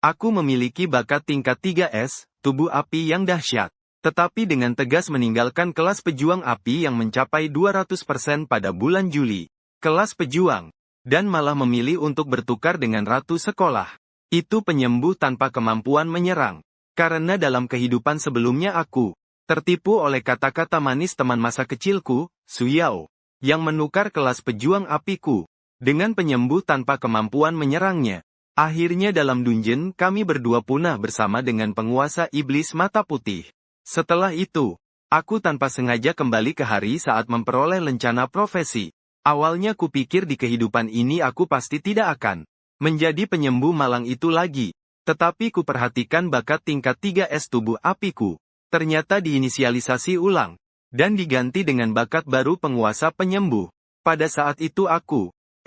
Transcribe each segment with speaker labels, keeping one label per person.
Speaker 1: Aku memiliki bakat tingkat 3S, tubuh api yang dahsyat. Tetapi dengan tegas meninggalkan kelas pejuang api yang mencapai 200% pada bulan Juli. Kelas pejuang. Dan malah memilih untuk bertukar dengan ratu sekolah. Itu penyembuh tanpa kemampuan menyerang. Karena dalam kehidupan sebelumnya aku tertipu oleh kata-kata manis teman masa kecilku, Suyao, yang menukar kelas pejuang apiku dengan penyembuh tanpa kemampuan menyerangnya. Akhirnya dalam dungeon kami berdua punah bersama dengan penguasa iblis mata putih. Setelah itu, aku tanpa sengaja kembali ke hari saat memperoleh lencana profesi. Awalnya kupikir di kehidupan ini aku pasti tidak akan menjadi penyembuh malang itu lagi. Tetapi kuperhatikan bakat tingkat 3S tubuh apiku. Ternyata diinisialisasi ulang. Dan diganti dengan bakat baru penguasa penyembuh. Pada saat itu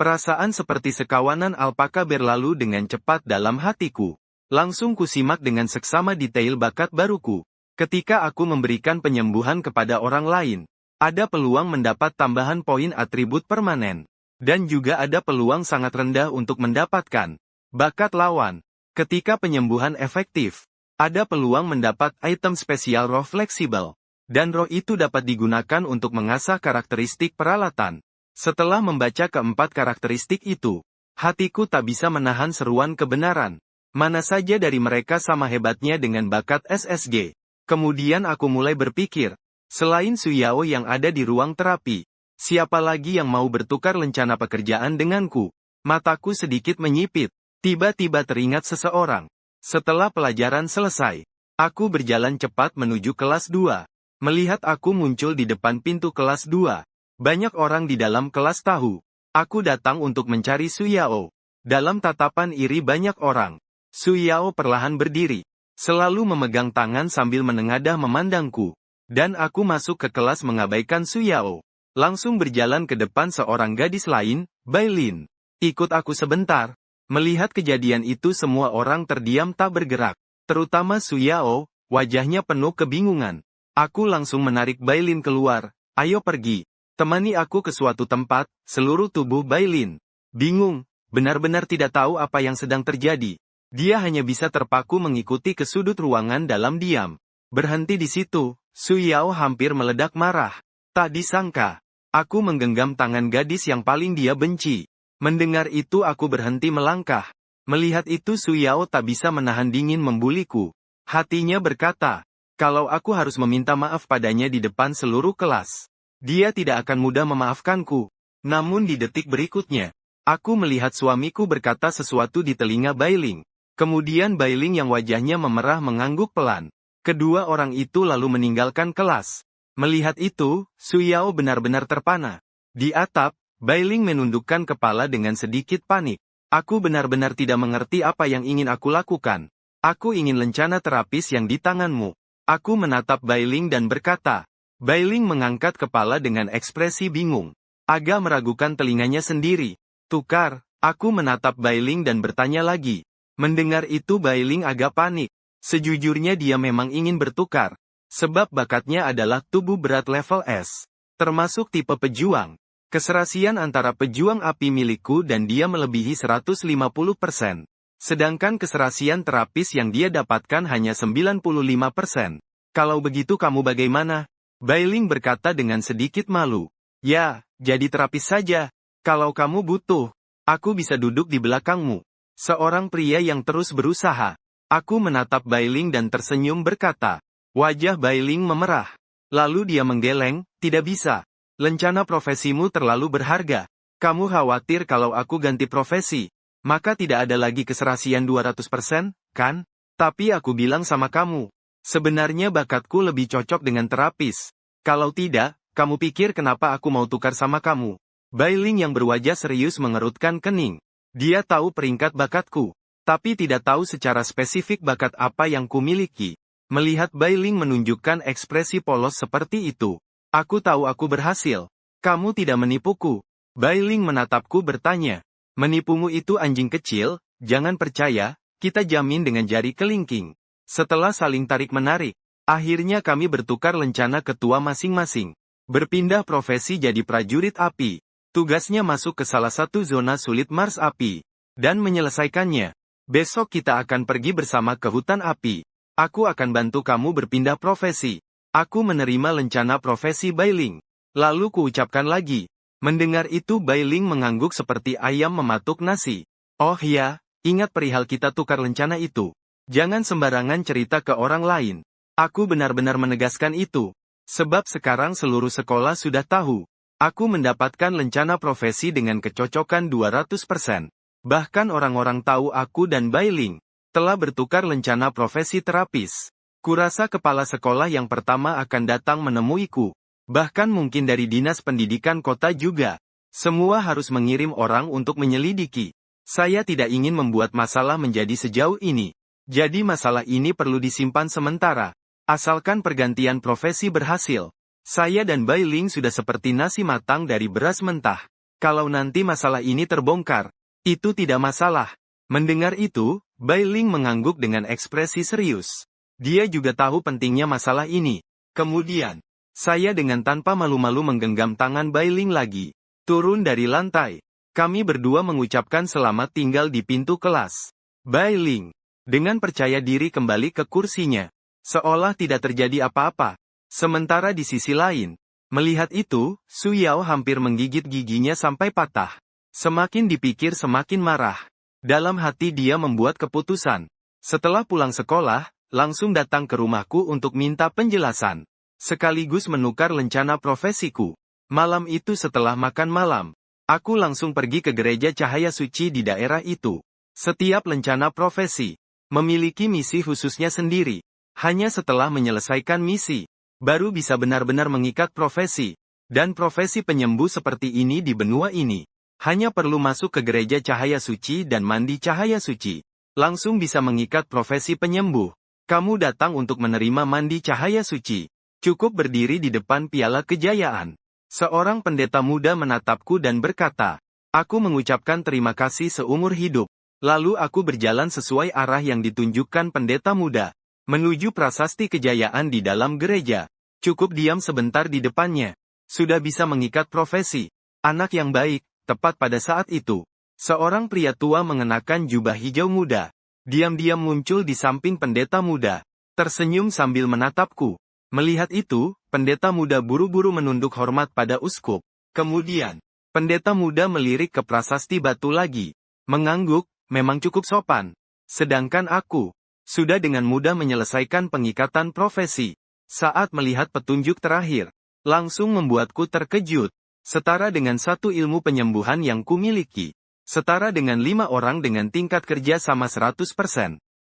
Speaker 1: perasaan seperti sekawanan alpaka berlalu dengan cepat dalam hatiku. Langsung kusimak dengan seksama detail bakat baruku. Ketika aku memberikan penyembuhan kepada orang lain, ada peluang mendapat tambahan poin atribut permanen. Dan juga ada peluang sangat rendah untuk mendapatkan bakat lawan. Ketika penyembuhan efektif, ada peluang mendapat item spesial roh fleksibel. Dan roh itu dapat digunakan untuk mengasah karakteristik peralatan. Setelah membaca keempat karakteristik itu, hatiku tak bisa menahan seruan kebenaran. Mana saja dari mereka sama hebatnya dengan bakat SSG. Kemudian aku mulai berpikir, selain Suyao yang ada di ruang terapi, siapa lagi yang mau bertukar lencana pekerjaan denganku? Mataku sedikit menyipit. Tiba-tiba teringat seseorang. Setelah pelajaran selesai, aku berjalan cepat menuju kelas 2. Melihat aku muncul di depan pintu kelas 2. Banyak orang di dalam kelas tahu. Aku datang untuk mencari Suyao. Dalam tatapan iri banyak orang, Suyao perlahan berdiri. Selalu memegang tangan sambil menengadah memandangku. Dan aku masuk ke kelas mengabaikan Suyao. Langsung berjalan ke depan seorang gadis lain, Bailin. Ikut aku sebentar. Melihat kejadian itu semua orang terdiam tak bergerak. Terutama Suyao, wajahnya penuh kebingungan. Aku langsung menarik Bailin keluar. Ayo pergi. Temani aku ke suatu tempat. Seluruh tubuh Bailin bingung, benar-benar tidak tahu apa yang sedang terjadi. Dia hanya bisa terpaku mengikuti ke sudut ruangan dalam diam. Berhenti di situ, Suyao hampir meledak marah. Tak disangka, aku menggenggam tangan gadis yang paling dia benci. Mendengar itu aku berhenti melangkah. Melihat itu Suyao tak bisa menahan dingin membuliku. Hatinya berkata, kalau aku harus meminta maaf padanya di depan seluruh kelas, dia tidak akan mudah memaafkanku. Namun di detik berikutnya, aku melihat suamiku berkata sesuatu di telinga Bailing. Kemudian Bailing yang wajahnya memerah mengangguk pelan. Kedua orang itu lalu meninggalkan kelas. Melihat itu, Suyao benar-benar terpana. Di atap, Bailing menundukkan kepala dengan sedikit panik. Aku benar-benar tidak mengerti apa yang ingin aku lakukan. Aku ingin lencana terapis yang di tanganmu. Aku menatap Bailing dan berkata. Bailing mengangkat kepala dengan ekspresi bingung. Agak meragukan telinganya sendiri. Tukar, aku menatap Bailing dan bertanya lagi. Mendengar itu Bailing agak panik. Sejujurnya dia memang ingin bertukar. Sebab bakatnya adalah tubuh berat level S. Termasuk tipe pejuang. Keserasian antara pejuang api milikku dan dia melebihi 150%. Sedangkan keserasian terapis yang dia dapatkan hanya 95%. Kalau begitu kamu bagaimana? Bailing berkata dengan sedikit malu. Ya, jadi terapis saja. Kalau kamu butuh, aku bisa duduk di belakangmu. Seorang pria yang terus berusaha. Aku menatap Bailing dan tersenyum berkata. Wajah Bailing memerah. Lalu dia menggeleng, tidak bisa. Lencana profesimu terlalu berharga. Kamu khawatir kalau aku ganti profesi, maka tidak ada lagi keserasian 200%, kan? Tapi aku bilang sama kamu. Sebenarnya bakatku lebih cocok dengan terapis. Kalau tidak, kamu pikir kenapa aku mau tukar sama kamu? Bailing yang berwajah serius mengerutkan kening. Dia tahu peringkat bakatku, tapi tidak tahu secara spesifik bakat apa yang kumiliki. Melihat Bailing menunjukkan ekspresi polos seperti itu, aku tahu aku berhasil. Kamu tidak menipuku. Bailing menatapku bertanya. Menipumu itu anjing kecil, jangan percaya, kita jamin dengan jari kelingking. Setelah saling tarik-menarik, akhirnya kami bertukar lencana ketua masing-masing. Berpindah profesi jadi prajurit api. Tugasnya masuk ke salah satu zona sulit Mars api. Dan menyelesaikannya. Besok kita akan pergi bersama ke hutan api. Aku akan bantu kamu berpindah profesi. Aku menerima lencana profesi Bailing. Lalu kuucapkan lagi. Mendengar itu Bailing mengangguk seperti ayam mematuk nasi. Oh ya, ingat perihal kita tukar lencana itu. Jangan sembarangan cerita ke orang lain. Aku benar-benar menegaskan itu. Sebab sekarang seluruh sekolah sudah tahu. Aku mendapatkan lencana profesi dengan kecocokan 200%. Bahkan orang-orang tahu aku dan Bailing telah bertukar lencana profesi terapis. Kurasa kepala sekolah yang pertama akan datang menemuiku. Bahkan mungkin dari dinas pendidikan kota juga. Semua harus mengirim orang untuk menyelidiki. Saya tidak ingin membuat masalah menjadi sejauh ini. Jadi masalah ini perlu disimpan sementara. Asalkan pergantian profesi berhasil. Saya dan Bailing sudah seperti nasi matang dari beras mentah. Kalau nanti masalah ini terbongkar, itu tidak masalah. Mendengar itu, Bailing mengangguk dengan ekspresi serius. Dia juga tahu pentingnya masalah ini. Kemudian, saya dengan tanpa malu-malu menggenggam tangan Bailing lagi. Turun dari lantai. Kami berdua mengucapkan selamat tinggal di pintu kelas. Bailing, dengan percaya diri kembali ke kursinya. Seolah tidak terjadi apa-apa. Sementara di sisi lain, melihat itu, Su Yao hampir menggigit giginya sampai patah. Semakin dipikir semakin marah. Dalam hati dia membuat keputusan. Setelah pulang sekolah, langsung datang ke rumahku untuk minta penjelasan. Sekaligus menukar lencana profesiku. Malam itu setelah makan malam, aku langsung pergi ke gereja cahaya suci di daerah itu. Setiap lencana profesi memiliki misi khususnya sendiri. Hanya setelah menyelesaikan misi, baru bisa benar-benar mengikat profesi. Dan profesi penyembuh seperti ini di benua ini, hanya perlu masuk ke gereja cahaya suci dan mandi cahaya suci. Langsung bisa mengikat profesi penyembuh. Kamu datang untuk menerima mandi cahaya suci. Cukup berdiri di depan piala kejayaan. Seorang pendeta muda menatapku dan berkata, aku mengucapkan terima kasih seumur hidup. Lalu aku berjalan sesuai arah yang ditunjukkan pendeta muda, menuju prasasti kejayaan di dalam gereja. Cukup diam sebentar di depannya. Sudah bisa mengikat profesi. Anak yang baik, tepat pada saat itu. Seorang pria tua mengenakan jubah hijau muda. Diam-diam muncul di samping pendeta muda. Tersenyum sambil menatapku. Melihat itu, pendeta muda buru-buru menunduk hormat pada uskup. Kemudian, pendeta muda melirik ke prasasti batu lagi. Mengangguk, memang cukup sopan. Sedangkan aku, sudah dengan mudah menyelesaikan pengikatan profesi. Saat melihat petunjuk terakhir, langsung membuatku terkejut. Setara dengan satu ilmu penyembuhan yang kumiliki. Setara dengan 5 orang dengan tingkat kerja sama 100%.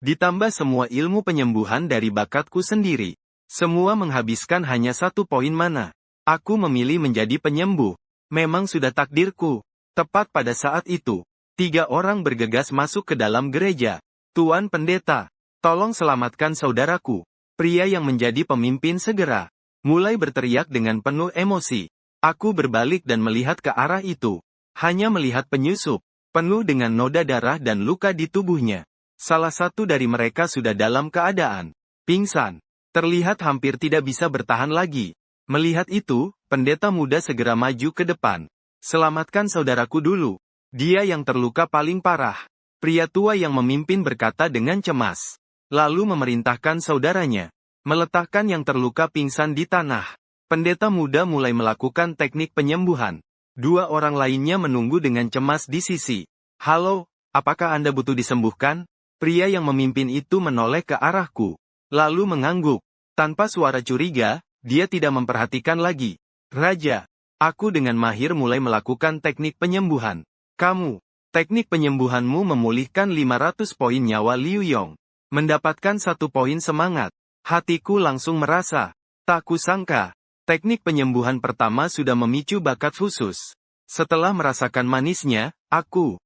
Speaker 1: Ditambah semua ilmu penyembuhan dari bakatku sendiri. Semua menghabiskan hanya 1 poin mana. Aku memilih menjadi penyembuh. Memang sudah takdirku. Tepat pada saat itu, 3 orang bergegas masuk ke dalam gereja. Tuan Pendeta, tolong selamatkan saudaraku. Pria yang menjadi pemimpin segera mulai berteriak dengan penuh emosi. Aku berbalik dan melihat ke arah itu. Hanya melihat penyusup, penuh dengan noda darah dan luka di tubuhnya. Salah satu dari mereka sudah dalam keadaan pingsan. Terlihat hampir tidak bisa bertahan lagi. Melihat itu, pendeta muda segera maju ke depan. Selamatkan saudaraku dulu. Dia yang terluka paling parah. Pria tua yang memimpin berkata dengan cemas. Lalu memerintahkan saudaranya meletakkan yang terluka pingsan di tanah. Pendeta muda mulai melakukan teknik penyembuhan. 2 orang lainnya menunggu dengan cemas di sisi. Halo, apakah Anda butuh disembuhkan? Pria yang memimpin itu menoleh ke arahku. Lalu mengangguk. Tanpa suara curiga, dia tidak memperhatikan lagi. Raja, aku dengan mahir mulai melakukan teknik penyembuhan. Kamu, teknik penyembuhanmu memulihkan 500 poin nyawa Liu Yong. Mendapatkan 1 poin semangat. Hatiku langsung merasa. Tak kusangka. Teknik penyembuhan pertama sudah memicu bakat khusus. Setelah merasakan manisnya, aku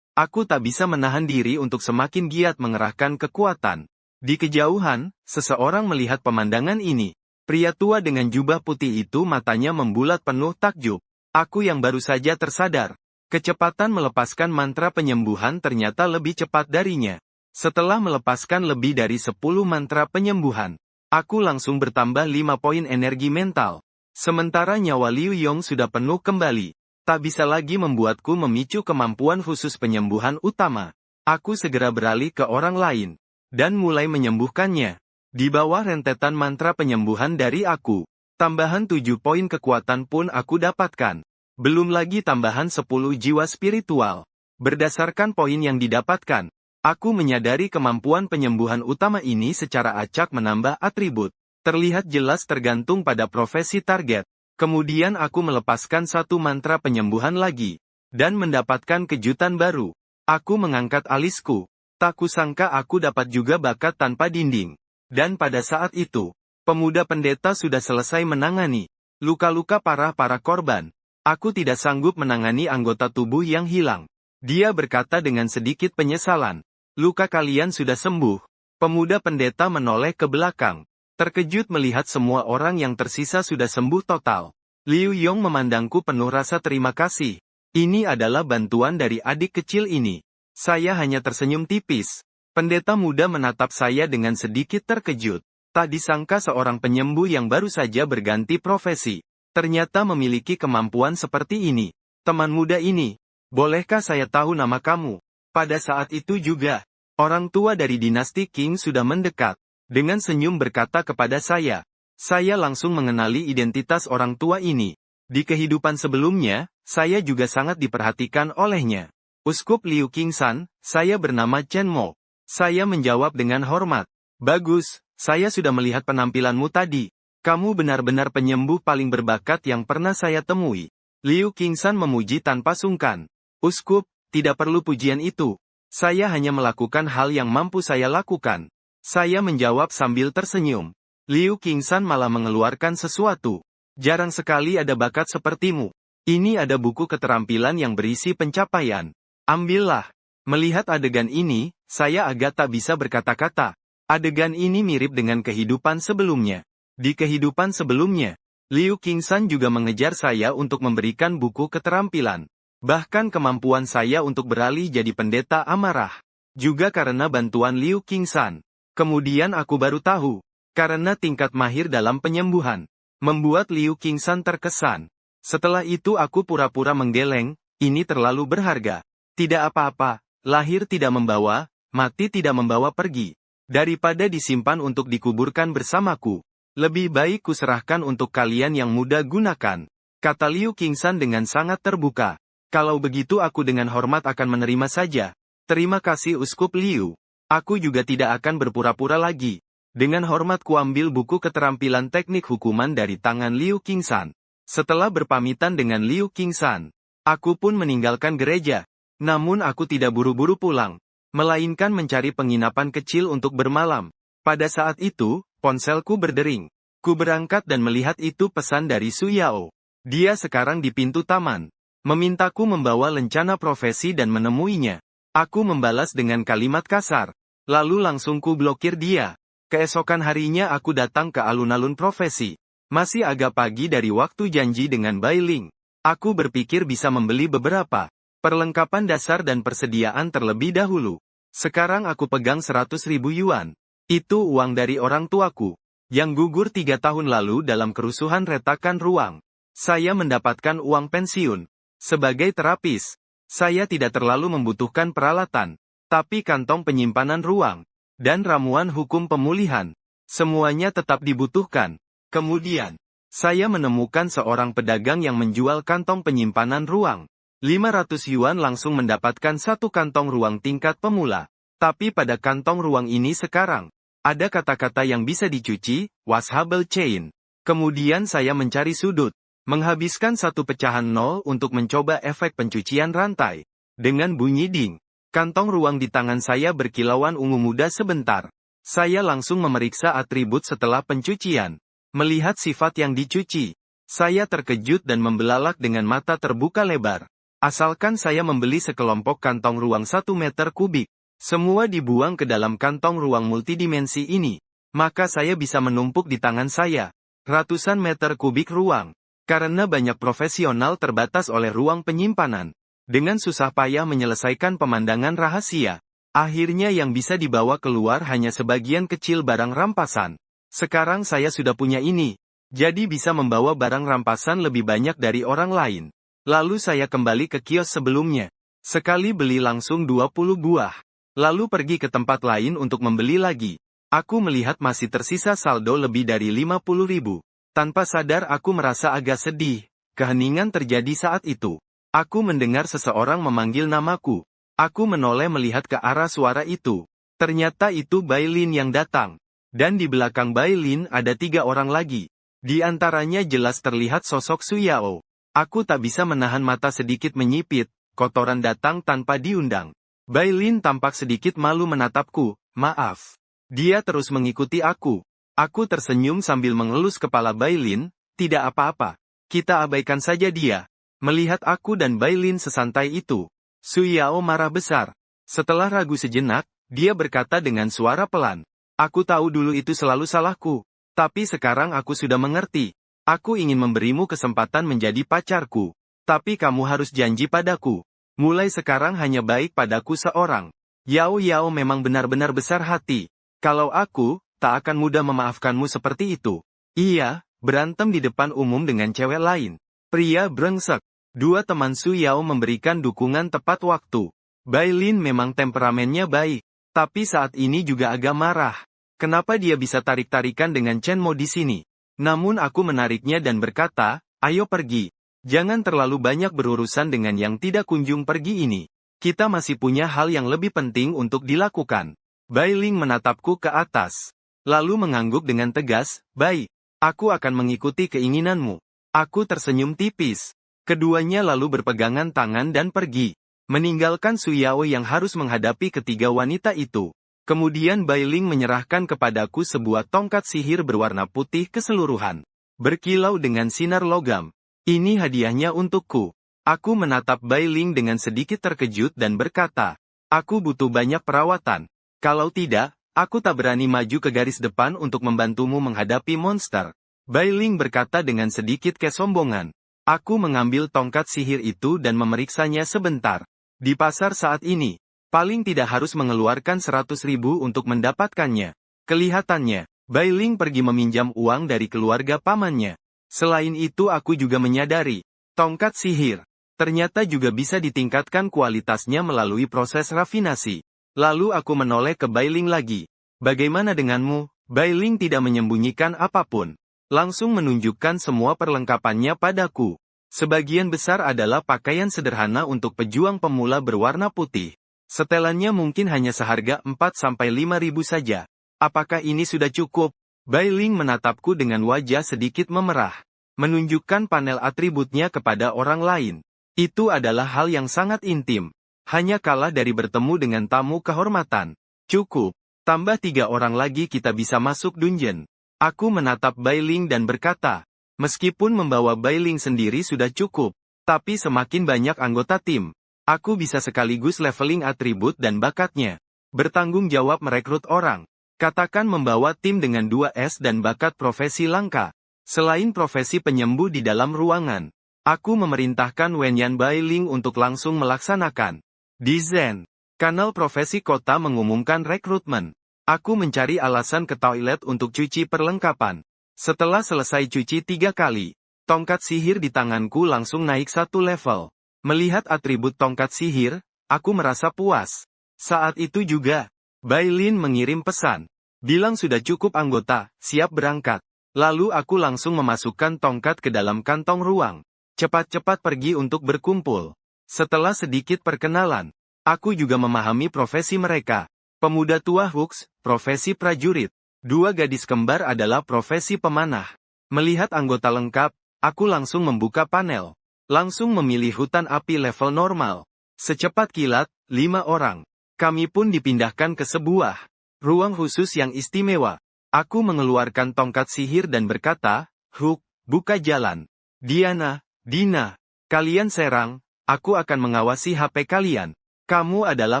Speaker 1: tak bisa menahan diri untuk semakin giat mengerahkan kekuatan. Di kejauhan, seseorang melihat pemandangan ini. Pria tua dengan jubah putih itu matanya membulat penuh takjub. Aku yang baru saja tersadar. Kecepatan melepaskan mantra penyembuhan ternyata lebih cepat darinya. Setelah melepaskan lebih dari 10 mantra penyembuhan, aku langsung bertambah 5 poin energi mental. Sementara nyawa Liu Yong sudah penuh kembali. Tak bisa lagi membuatku memicu kemampuan khusus penyembuhan utama. Aku segera beralih ke orang lain, dan mulai menyembuhkannya. Di bawah rentetan mantra penyembuhan dari aku, tambahan 7 poin kekuatan pun aku dapatkan. Belum lagi tambahan 10 jiwa spiritual. Berdasarkan poin yang didapatkan, aku menyadari kemampuan penyembuhan utama ini secara acak menambah atribut. Terlihat jelas tergantung pada profesi target. Kemudian aku melepaskan satu mantra penyembuhan lagi, dan mendapatkan kejutan baru. Aku mengangkat alisku. Tak kusangka aku dapat juga bakat tanpa dinding. Dan pada saat itu, pemuda pendeta sudah selesai menangani luka-luka parah para korban. Aku tidak sanggup menangani anggota tubuh yang hilang. Dia berkata dengan sedikit penyesalan. Luka kalian sudah sembuh. Pemuda pendeta menoleh ke belakang, terkejut melihat semua orang yang tersisa sudah sembuh total. Liu Yong memandangku penuh rasa terima kasih. Ini adalah bantuan dari adik kecil ini. Saya hanya tersenyum tipis. Pendeta muda menatap saya dengan sedikit terkejut. Tak disangka seorang penyembuh yang baru saja berganti profesi, ternyata memiliki kemampuan seperti ini. Teman muda ini, bolehkah saya tahu nama kamu? Pada saat itu juga, orang tua dari dinasti Qing sudah mendekat. Dengan senyum berkata kepada saya. Saya langsung mengenali identitas orang tua ini. Di kehidupan sebelumnya, saya juga sangat diperhatikan olehnya. Uskup Liu Qingsan, saya bernama Chen Mo. Saya menjawab dengan hormat. Bagus, saya sudah melihat penampilanmu tadi. Kamu benar-benar penyembuh paling berbakat yang pernah saya temui. Liu Qingsan memuji tanpa sungkan. Uskup, tidak perlu pujian itu. Saya hanya melakukan hal yang mampu saya lakukan. Saya menjawab sambil tersenyum. Liu Qingsan malah mengeluarkan sesuatu. Jarang sekali ada bakat sepertimu. Ini ada buku keterampilan yang berisi pencapaian. Ambillah. Melihat adegan ini, saya agak tak bisa berkata-kata. Adegan ini mirip dengan kehidupan sebelumnya. Di kehidupan sebelumnya, Liu Qingsan juga mengejar saya untuk memberikan buku keterampilan. Bahkan kemampuan saya untuk beralih jadi pendeta amarah. Juga karena bantuan Liu Qingsan. Kemudian aku baru tahu. Karena tingkat mahir dalam penyembuhan, membuat Liu Qingsan terkesan. Setelah itu aku pura-pura menggeleng, ini terlalu berharga. Tidak apa-apa, lahir tidak membawa, mati tidak membawa pergi. Daripada disimpan untuk dikuburkan bersamaku, lebih baik kuserahkan untuk kalian yang muda gunakan. Kata Liu Qingsan dengan sangat terbuka. Kalau begitu aku dengan hormat akan menerima saja. Terima kasih Uskup Liu. Aku juga tidak akan berpura-pura lagi. Dengan hormat kuambil buku keterampilan teknik hukuman dari tangan Liu Qingsan. Setelah berpamitan dengan Liu Qingsan, aku pun meninggalkan gereja. Namun aku tidak buru-buru pulang, melainkan mencari penginapan kecil untuk bermalam. Pada saat itu, ponselku berdering. Ku berangkat dan melihat itu pesan dari Su Yao. Dia sekarang di pintu taman. Memintaku membawa lencana profesi dan menemuinya. Aku membalas dengan kalimat kasar. Lalu langsung ku blokir dia. Keesokan harinya aku datang ke alun-alun profesi. Masih agak pagi dari waktu janji dengan Bai Ling. Aku berpikir bisa membeli beberapa perlengkapan dasar dan persediaan terlebih dahulu. Sekarang aku pegang 100.000 yuan. Itu uang dari orang tuaku, yang gugur 3 tahun lalu dalam kerusuhan retakan ruang. Saya mendapatkan uang pensiun. Sebagai terapis, saya tidak terlalu membutuhkan peralatan, tapi kantong penyimpanan ruang dan ramuan hukum pemulihan. Semuanya tetap dibutuhkan. Kemudian, saya menemukan seorang pedagang yang menjual kantong penyimpanan ruang. 500 yuan langsung mendapatkan satu kantong ruang tingkat pemula. Tapi pada kantong ruang ini sekarang, ada kata-kata yang bisa dicuci, washable chain. Kemudian saya mencari sudut, menghabiskan satu pecahan 0 untuk mencoba efek pencucian rantai. Dengan bunyi ding. Kantong ruang di tangan saya berkilauan ungu muda sebentar. Saya langsung memeriksa atribut setelah pencucian. Melihat sifat yang dicuci, saya terkejut dan membelalak dengan mata terbuka lebar. Asalkan saya membeli sekelompok kantong ruang 1 meter kubik, semua dibuang ke dalam kantong ruang multidimensi ini, maka saya bisa menumpuk di tangan saya ratusan meter kubik ruang. Karena banyak profesional terbatas oleh ruang penyimpanan. Dengan susah payah menyelesaikan pemandangan rahasia. Akhirnya yang bisa dibawa keluar hanya sebagian kecil barang rampasan. Sekarang saya sudah punya ini. Jadi bisa membawa barang rampasan lebih banyak dari orang lain. Lalu saya kembali ke kios sebelumnya. Sekali beli langsung 20 buah. lalu pergi ke tempat lain untuk membeli lagi. Aku melihat masih tersisa saldo lebih dari 50.000. Tanpa sadar aku merasa agak sedih. Keheningan terjadi saat itu. Aku mendengar seseorang memanggil namaku. Aku menoleh melihat ke arah suara itu. Ternyata itu Bailin yang datang. Dan di belakang Bailin ada 3 orang lagi. Di antaranya jelas terlihat sosok Su Yao. Aku tak bisa menahan mata sedikit menyipit, kotoran datang tanpa diundang. Bailin tampak sedikit malu menatapku, maaf. Dia terus mengikuti aku. Aku tersenyum sambil mengelus kepala Bailin, tidak apa-apa. Kita abaikan saja dia. Melihat aku dan Bailin sesantai itu, Su Yao marah besar. Setelah ragu sejenak, dia berkata dengan suara pelan. Aku tahu dulu itu selalu salahku. Tapi sekarang aku sudah mengerti. Aku ingin memberimu kesempatan menjadi pacarku. Tapi kamu harus janji padaku. Mulai sekarang hanya baik padaku seorang. Yao Yao memang benar-benar besar hati. Kalau aku, tak akan mudah memaafkanmu seperti itu. Iya, berantem di depan umum dengan cewek lain. Pria brengsek. 2 teman Su Yao memberikan dukungan tepat waktu. Bailin memang temperamennya baik. Tapi saat ini juga agak marah. Kenapa dia bisa tarik-tarikan dengan Chen Mo di sini? Namun aku menariknya dan berkata, ayo pergi. Jangan terlalu banyak berurusan dengan yang tidak kunjung pergi ini. Kita masih punya hal yang lebih penting untuk dilakukan. Bailing menatapku ke atas. Lalu mengangguk dengan tegas, baik. Aku akan mengikuti keinginanmu. Aku tersenyum tipis. Keduanya lalu berpegangan tangan dan pergi. Meninggalkan Su Yao yang harus menghadapi ketiga wanita itu. Kemudian Bailing menyerahkan kepadaku sebuah tongkat sihir berwarna putih keseluruhan. Berkilau dengan sinar logam. Ini hadiahnya untukku. Aku menatap Bailing dengan sedikit terkejut dan berkata, aku butuh banyak perawatan. Kalau tidak, aku tak berani maju ke garis depan untuk membantumu menghadapi monster. Bailing berkata dengan sedikit kesombongan. Aku mengambil tongkat sihir itu dan memeriksanya sebentar. Di pasar saat ini, paling tidak harus mengeluarkan 100.000 untuk mendapatkannya. Kelihatannya, Bailing pergi meminjam uang dari keluarga pamannya. Selain itu aku juga menyadari, tongkat sihir, ternyata juga bisa ditingkatkan kualitasnya melalui proses rafinasi. Lalu aku menoleh ke Bailing lagi. Bagaimana denganmu? Bailing tidak menyembunyikan apapun. Langsung menunjukkan semua perlengkapannya padaku. Sebagian besar adalah pakaian sederhana untuk pejuang pemula berwarna putih. Setelannya mungkin hanya seharga 4-5 ribu saja. Apakah ini sudah cukup? Bailing menatapku dengan wajah sedikit memerah. Menunjukkan panel atributnya kepada orang lain. Itu adalah hal yang sangat intim. Hanya kalah dari bertemu dengan tamu kehormatan. Cukup. Tambah 3 orang lagi kita bisa masuk dungeon. Aku menatap Bailing dan berkata, meskipun membawa Bailing sendiri sudah cukup, tapi semakin banyak anggota tim, aku bisa sekaligus leveling atribut dan bakatnya. Bertanggung jawab merekrut orang. Katakan membawa tim dengan 2S dan bakat profesi langka. Selain profesi penyembuh di dalam ruangan, aku memerintahkan Wenyan Bailing untuk langsung melaksanakan. Di Zen, kanal profesi kota mengumumkan rekrutmen. Aku mencari alasan ke toilet untuk cuci perlengkapan. Setelah selesai cuci 3 kali, tongkat sihir di tanganku langsung naik 1 level. Melihat atribut tongkat sihir, aku merasa puas. Saat itu juga, Bailin mengirim pesan. Bilang sudah cukup anggota, siap berangkat. Lalu aku langsung memasukkan tongkat ke dalam kantong ruang. Cepat-cepat pergi untuk berkumpul. Setelah sedikit perkenalan, aku juga memahami profesi mereka. Pemuda tua Hooks, profesi prajurit. 2 gadis kembar adalah profesi pemanah. Melihat anggota lengkap, aku langsung membuka panel. Langsung memilih hutan api level normal. Secepat kilat, 5 orang. Kami pun dipindahkan ke sebuah ruang khusus yang istimewa. Aku mengeluarkan tongkat sihir dan berkata, Hook, buka jalan. Diana, Dina, kalian serang, aku akan mengawasi HP kalian. Kamu adalah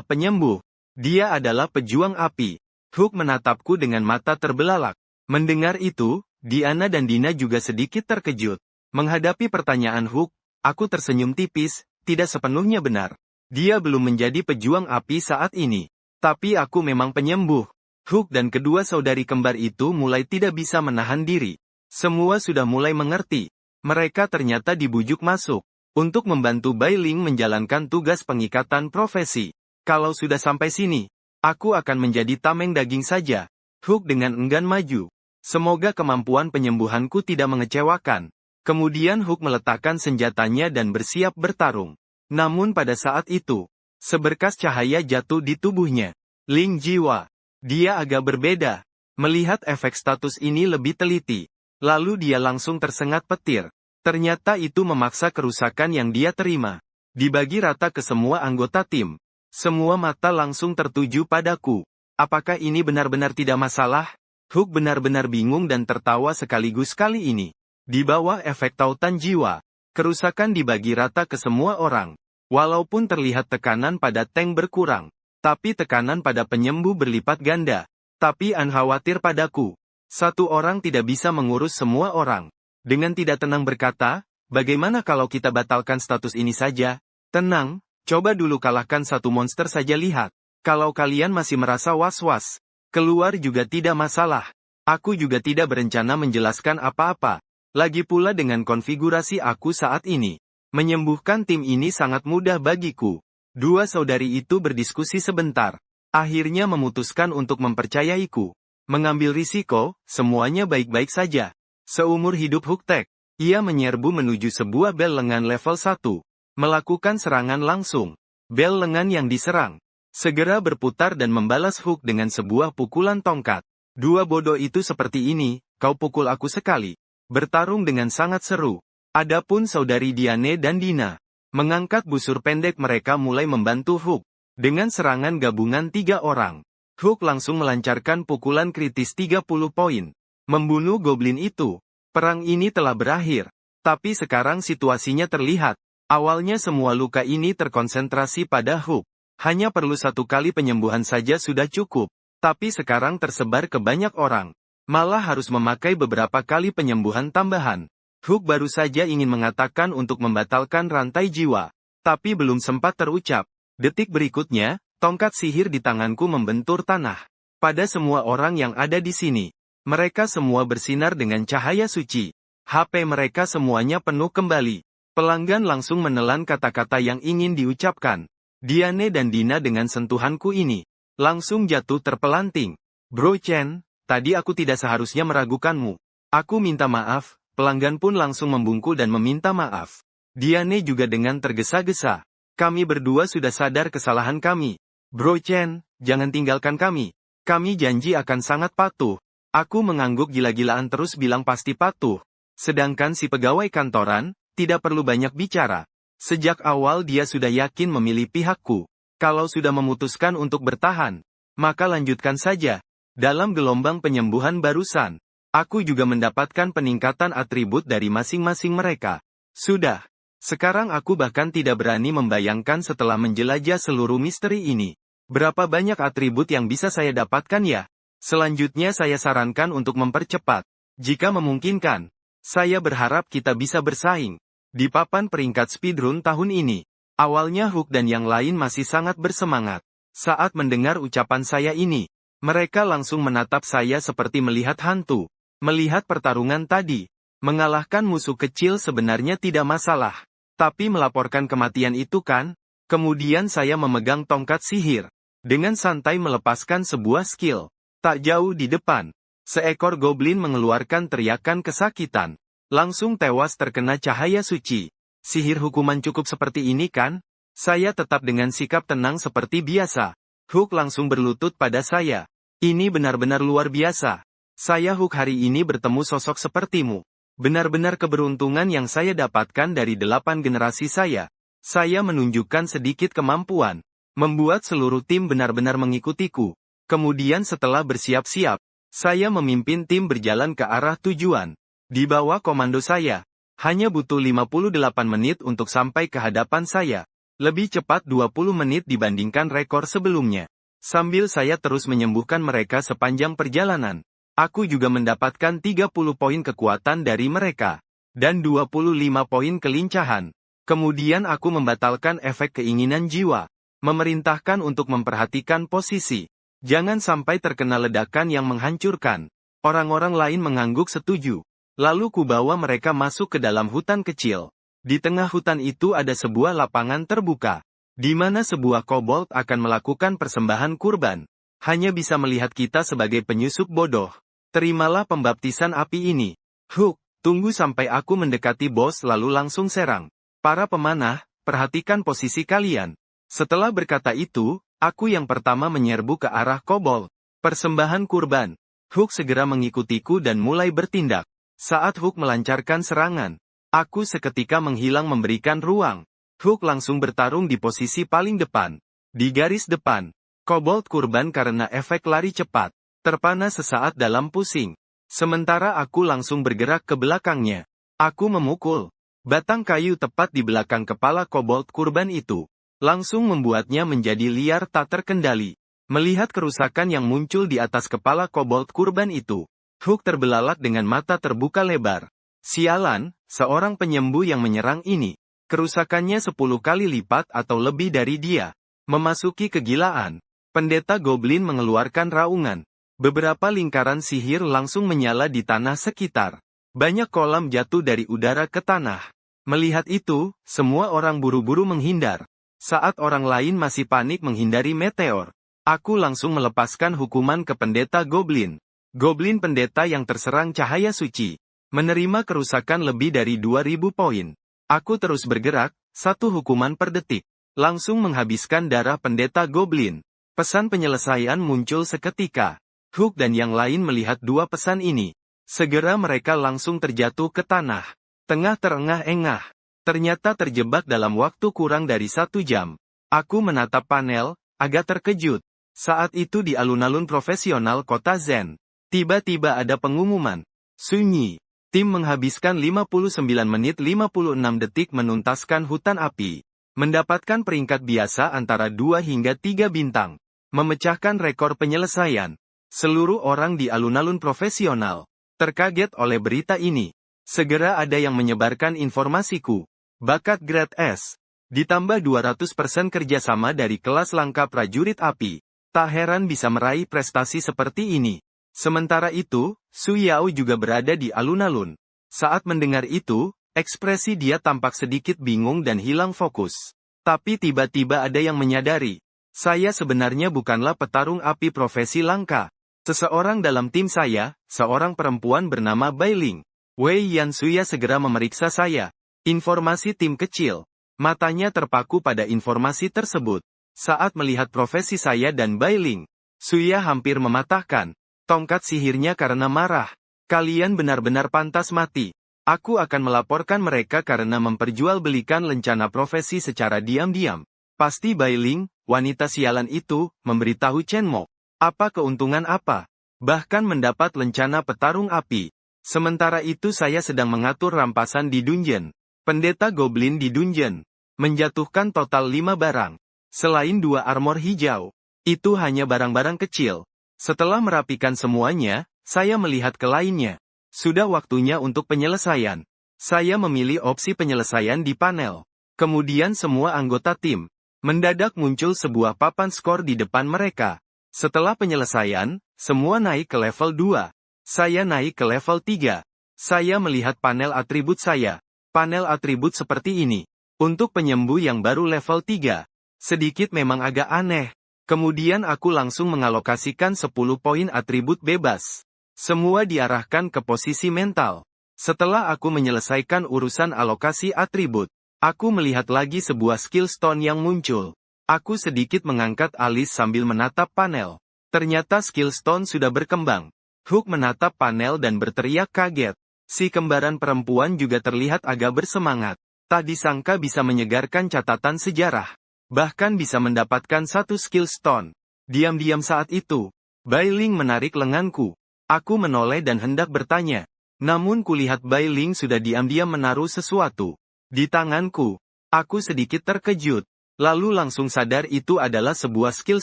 Speaker 1: penyembuh. Dia adalah pejuang api. Hook menatapku dengan mata terbelalak. Mendengar itu, Diana dan Dina juga sedikit terkejut. Menghadapi pertanyaan Hook, aku tersenyum tipis, tidak sepenuhnya benar. Dia belum menjadi pejuang api saat ini. Tapi aku memang penyembuh. Hook dan kedua saudari kembar itu mulai tidak bisa menahan diri. Semua sudah mulai mengerti. Mereka ternyata dibujuk masuk. Untuk membantu Bailing menjalankan tugas pengikatan profesi. Kalau sudah sampai sini, Aku akan menjadi tameng daging saja. Hook dengan enggan maju. Semoga kemampuan penyembuhanku tidak mengecewakan. Kemudian Hook meletakkan senjatanya dan bersiap bertarung. Namun pada saat itu, seberkas cahaya jatuh di tubuhnya. Ling Jiwa. Dia agak berbeda. Melihat efek status ini lebih teliti. Lalu dia langsung tersengat petir. Ternyata itu memaksa kerusakan yang dia terima. Dibagi rata ke semua anggota tim. Semua mata langsung tertuju padaku. Apakah ini benar-benar tidak masalah? Hook benar-benar bingung dan tertawa sekaligus kali ini. Di bawah efek tautan jiwa, kerusakan dibagi rata ke semua orang. Walaupun terlihat tekanan pada tank berkurang, tapi tekanan pada penyembuh berlipat ganda. Tapi An khawatir padaku. Satu orang tidak bisa mengurus semua orang. Dengan tidak tenang berkata, bagaimana kalau kita batalkan status ini saja? Tenang. Coba dulu kalahkan satu monster saja lihat. Kalau kalian masih merasa was-was, keluar juga tidak masalah. Aku juga tidak berencana menjelaskan apa-apa. Lagi pula dengan konfigurasi aku saat ini. Menyembuhkan tim ini sangat mudah bagiku. Dua saudari itu berdiskusi sebentar. Akhirnya memutuskan untuk mempercayaiku. Mengambil risiko, semuanya baik-baik saja. Seumur hidup Hooktek, ia menyerbu menuju sebuah bel lengan level 1. Melakukan serangan langsung. Bel lengan yang diserang segera berputar dan membalas Hook dengan sebuah pukulan tongkat. Dua bodoh itu seperti ini, kau pukul aku sekali. Bertarung dengan sangat seru. Adapun saudari Diane dan Dina, mengangkat busur pendek mereka mulai membantu Hook. Dengan serangan gabungan 3 orang, Hook langsung melancarkan pukulan kritis 30 poin. Membunuh goblin itu. Perang ini telah berakhir. Tapi sekarang situasinya terlihat. Awalnya semua luka ini terkonsentrasi pada Hook. Hanya perlu 1 kali penyembuhan saja sudah cukup. Tapi sekarang tersebar ke banyak orang. Malah harus memakai beberapa kali penyembuhan tambahan. Hook baru saja ingin mengatakan untuk membatalkan rantai jiwa. Tapi belum sempat terucap. Detik berikutnya, tongkat sihir di tanganku membentur tanah. Pada semua orang yang ada di sini. Mereka semua bersinar dengan cahaya suci. HP mereka semuanya penuh kembali. Pelanggan langsung menelan kata-kata yang ingin diucapkan. Diane dan Dina dengan sentuhanku ini langsung jatuh terpelanting. Bro Chen, tadi aku tidak seharusnya meragukanmu. Aku minta maaf. Pelanggan pun langsung membungkuk dan meminta maaf. Diane juga dengan tergesa-gesa. Kami berdua sudah sadar kesalahan kami. Bro Chen, jangan tinggalkan kami. Kami janji akan sangat patuh. Aku mengangguk gila-gilaan terus bilang pasti patuh. Sedangkan si pegawai kantoran tidak perlu banyak bicara. Sejak awal dia sudah yakin memilih pihakku. Kalau sudah memutuskan untuk bertahan, maka lanjutkan saja. Dalam gelombang penyembuhan barusan, aku juga mendapatkan peningkatan atribut dari masing-masing mereka. Sudah. Sekarang aku bahkan tidak berani membayangkan setelah menjelajah seluruh misteri ini. Berapa banyak atribut yang bisa saya dapatkan ya? Selanjutnya saya sarankan untuk mempercepat. Jika memungkinkan, saya berharap kita bisa bersaing di papan peringkat speedrun tahun ini. Awalnya Hook dan yang lain masih sangat bersemangat. Saat mendengar ucapan saya ini, mereka langsung menatap saya seperti melihat hantu. Melihat pertarungan tadi, mengalahkan musuh kecil sebenarnya tidak masalah. Tapi melaporkan kematian itu kan? Kemudian saya memegang tongkat sihir. Dengan santai melepaskan sebuah skill. Tak jauh di depan, seekor goblin mengeluarkan teriakan kesakitan. Langsung tewas terkena cahaya suci. Sihir hukuman cukup seperti ini kan? Saya tetap dengan sikap tenang seperti biasa. Hook langsung berlutut pada saya. Ini benar-benar luar biasa. Saya Hook hari ini bertemu sosok sepertimu. Benar-benar keberuntungan yang saya dapatkan dari 8 generasi saya. Saya menunjukkan sedikit kemampuan. Membuat seluruh tim benar-benar mengikutiku. Kemudian setelah bersiap-siap, saya memimpin tim berjalan ke arah tujuan. Di bawah komando saya, hanya butuh 58 menit untuk sampai ke hadapan saya. Lebih cepat 20 menit dibandingkan rekor sebelumnya. Sambil saya terus menyembuhkan mereka sepanjang perjalanan, aku juga mendapatkan 30 poin kekuatan dari mereka. Dan 25 poin kelincahan. Kemudian aku membatalkan efek keinginan jiwa. Memerintahkan untuk memperhatikan posisi. Jangan sampai terkena ledakan yang menghancurkan. Orang-orang lain mengangguk setuju. Lalu kubawa mereka masuk ke dalam hutan kecil. Di tengah hutan itu ada sebuah lapangan terbuka, di mana sebuah kobold akan melakukan persembahan kurban. hanya bisa melihat kita sebagai penyusup bodoh. Terimalah pembaptisan api ini. Hook, tunggu sampai aku mendekati bos lalu langsung serang. Para pemanah, perhatikan posisi kalian. Setelah berkata itu, aku yang pertama menyerbu ke arah kobold. Persembahan kurban. Hook segera mengikutiku dan mulai bertindak. Saat Hook melancarkan serangan, aku seketika menghilang memberikan ruang. Hook langsung bertarung di posisi paling depan. Di garis depan, kobold kurban karena efek lari cepat. Terpana sesaat dalam pusing. Sementara aku langsung bergerak ke belakangnya. Aku memukul batang kayu tepat di belakang kepala kobold kurban itu. Langsung membuatnya menjadi liar tak terkendali. Melihat kerusakan yang muncul di atas kepala kobold kurban itu, Hook terbelalak dengan mata terbuka lebar. Sialan, seorang penyembuh yang menyerang ini. Kerusakannya 10 kali lipat atau lebih dari dia. Memasuki kegilaan. Pendeta Goblin mengeluarkan raungan. Beberapa lingkaran sihir langsung menyala di tanah sekitar. Banyak kolam jatuh dari udara ke tanah. Melihat itu, semua orang buru-buru menghindar. Saat orang lain masih panik menghindari meteor, aku langsung melepaskan hukuman ke pendeta Goblin. Goblin pendeta yang terserang cahaya suci. Menerima kerusakan lebih dari 2000 poin. Aku terus bergerak, 1 hukuman per detik. Langsung menghabiskan darah pendeta Goblin. Pesan penyelesaian muncul seketika. Hook dan yang lain melihat 2 pesan ini. Segera mereka langsung terjatuh ke tanah. Tengah terengah-engah. Ternyata terjebak dalam waktu kurang dari 1 jam. Aku menatap panel, agak terkejut. Saat itu di alun-alun profesional kota Zen. Tiba-tiba ada pengumuman. Sunyi. Tim menghabiskan 59 menit 56 detik menuntaskan hutan api. Mendapatkan peringkat biasa antara 2 hingga 3 bintang. Memecahkan rekor penyelesaian. Seluruh orang di alun-alun profesional terkaget oleh berita ini. Segera ada yang menyebarkan informasiku. Bakat grade S. Ditambah 200% kerjasama dari kelas langka prajurit api. Tak heran bisa meraih prestasi seperti ini. Sementara itu, Su Yao juga berada di alun-alun. Saat mendengar itu, ekspresi dia tampak sedikit bingung dan hilang fokus. Tapi tiba-tiba ada yang menyadari. Saya sebenarnya bukanlah petarung api profesi langka. Seseorang dalam tim saya, seorang perempuan bernama Bailing. Wei Yansuya segera memeriksa saya. Informasi tim kecil. Matanya terpaku pada informasi tersebut. Saat melihat profesi saya dan Bailing, Suya hampir mematahkan tongkat sihirnya karena marah. Kalian benar-benar pantas mati. Aku akan melaporkan mereka karena memperjualbelikan lencana profesi secara diam-diam. Pasti Bailing, wanita sialan itu, memberitahu Chen Mo. Apa keuntungan apa? Bahkan mendapat lencana petarung api. Sementara itu saya sedang mengatur rampasan di dungeon. Pendeta Goblin di dungeon. Menjatuhkan total 5 barang. Selain 2 armor hijau. Itu hanya barang-barang kecil. Setelah merapikan semuanya, saya melihat ke lainnya. Sudah waktunya untuk penyelesaian. Saya memilih opsi penyelesaian di panel. Kemudian semua anggota tim. Mendadak muncul sebuah papan skor di depan mereka. Setelah penyelesaian, semua naik ke level 2. Saya naik ke level 3. Saya melihat panel atribut saya. Panel atribut seperti ini. Untuk penyembuh yang baru level 3. Sedikit memang agak aneh. Kemudian aku langsung mengalokasikan 10 poin atribut bebas. Semua diarahkan ke posisi mental. Setelah aku menyelesaikan urusan alokasi atribut, aku melihat lagi sebuah skill stone yang muncul. Aku sedikit mengangkat alis sambil menatap panel. Ternyata skill stone sudah berkembang. Hook menatap panel dan berteriak kaget. Si kembaran perempuan juga terlihat agak bersemangat. Tak disangka bisa menyegarkan catatan sejarah. Bahkan bisa mendapatkan 1 skill stone. Diam-diam saat itu, Bailing menarik lenganku. Aku menoleh dan hendak bertanya. Namun kulihat Bailing sudah diam-diam menaruh sesuatu di tanganku. Aku sedikit terkejut. Lalu langsung sadar itu adalah sebuah skill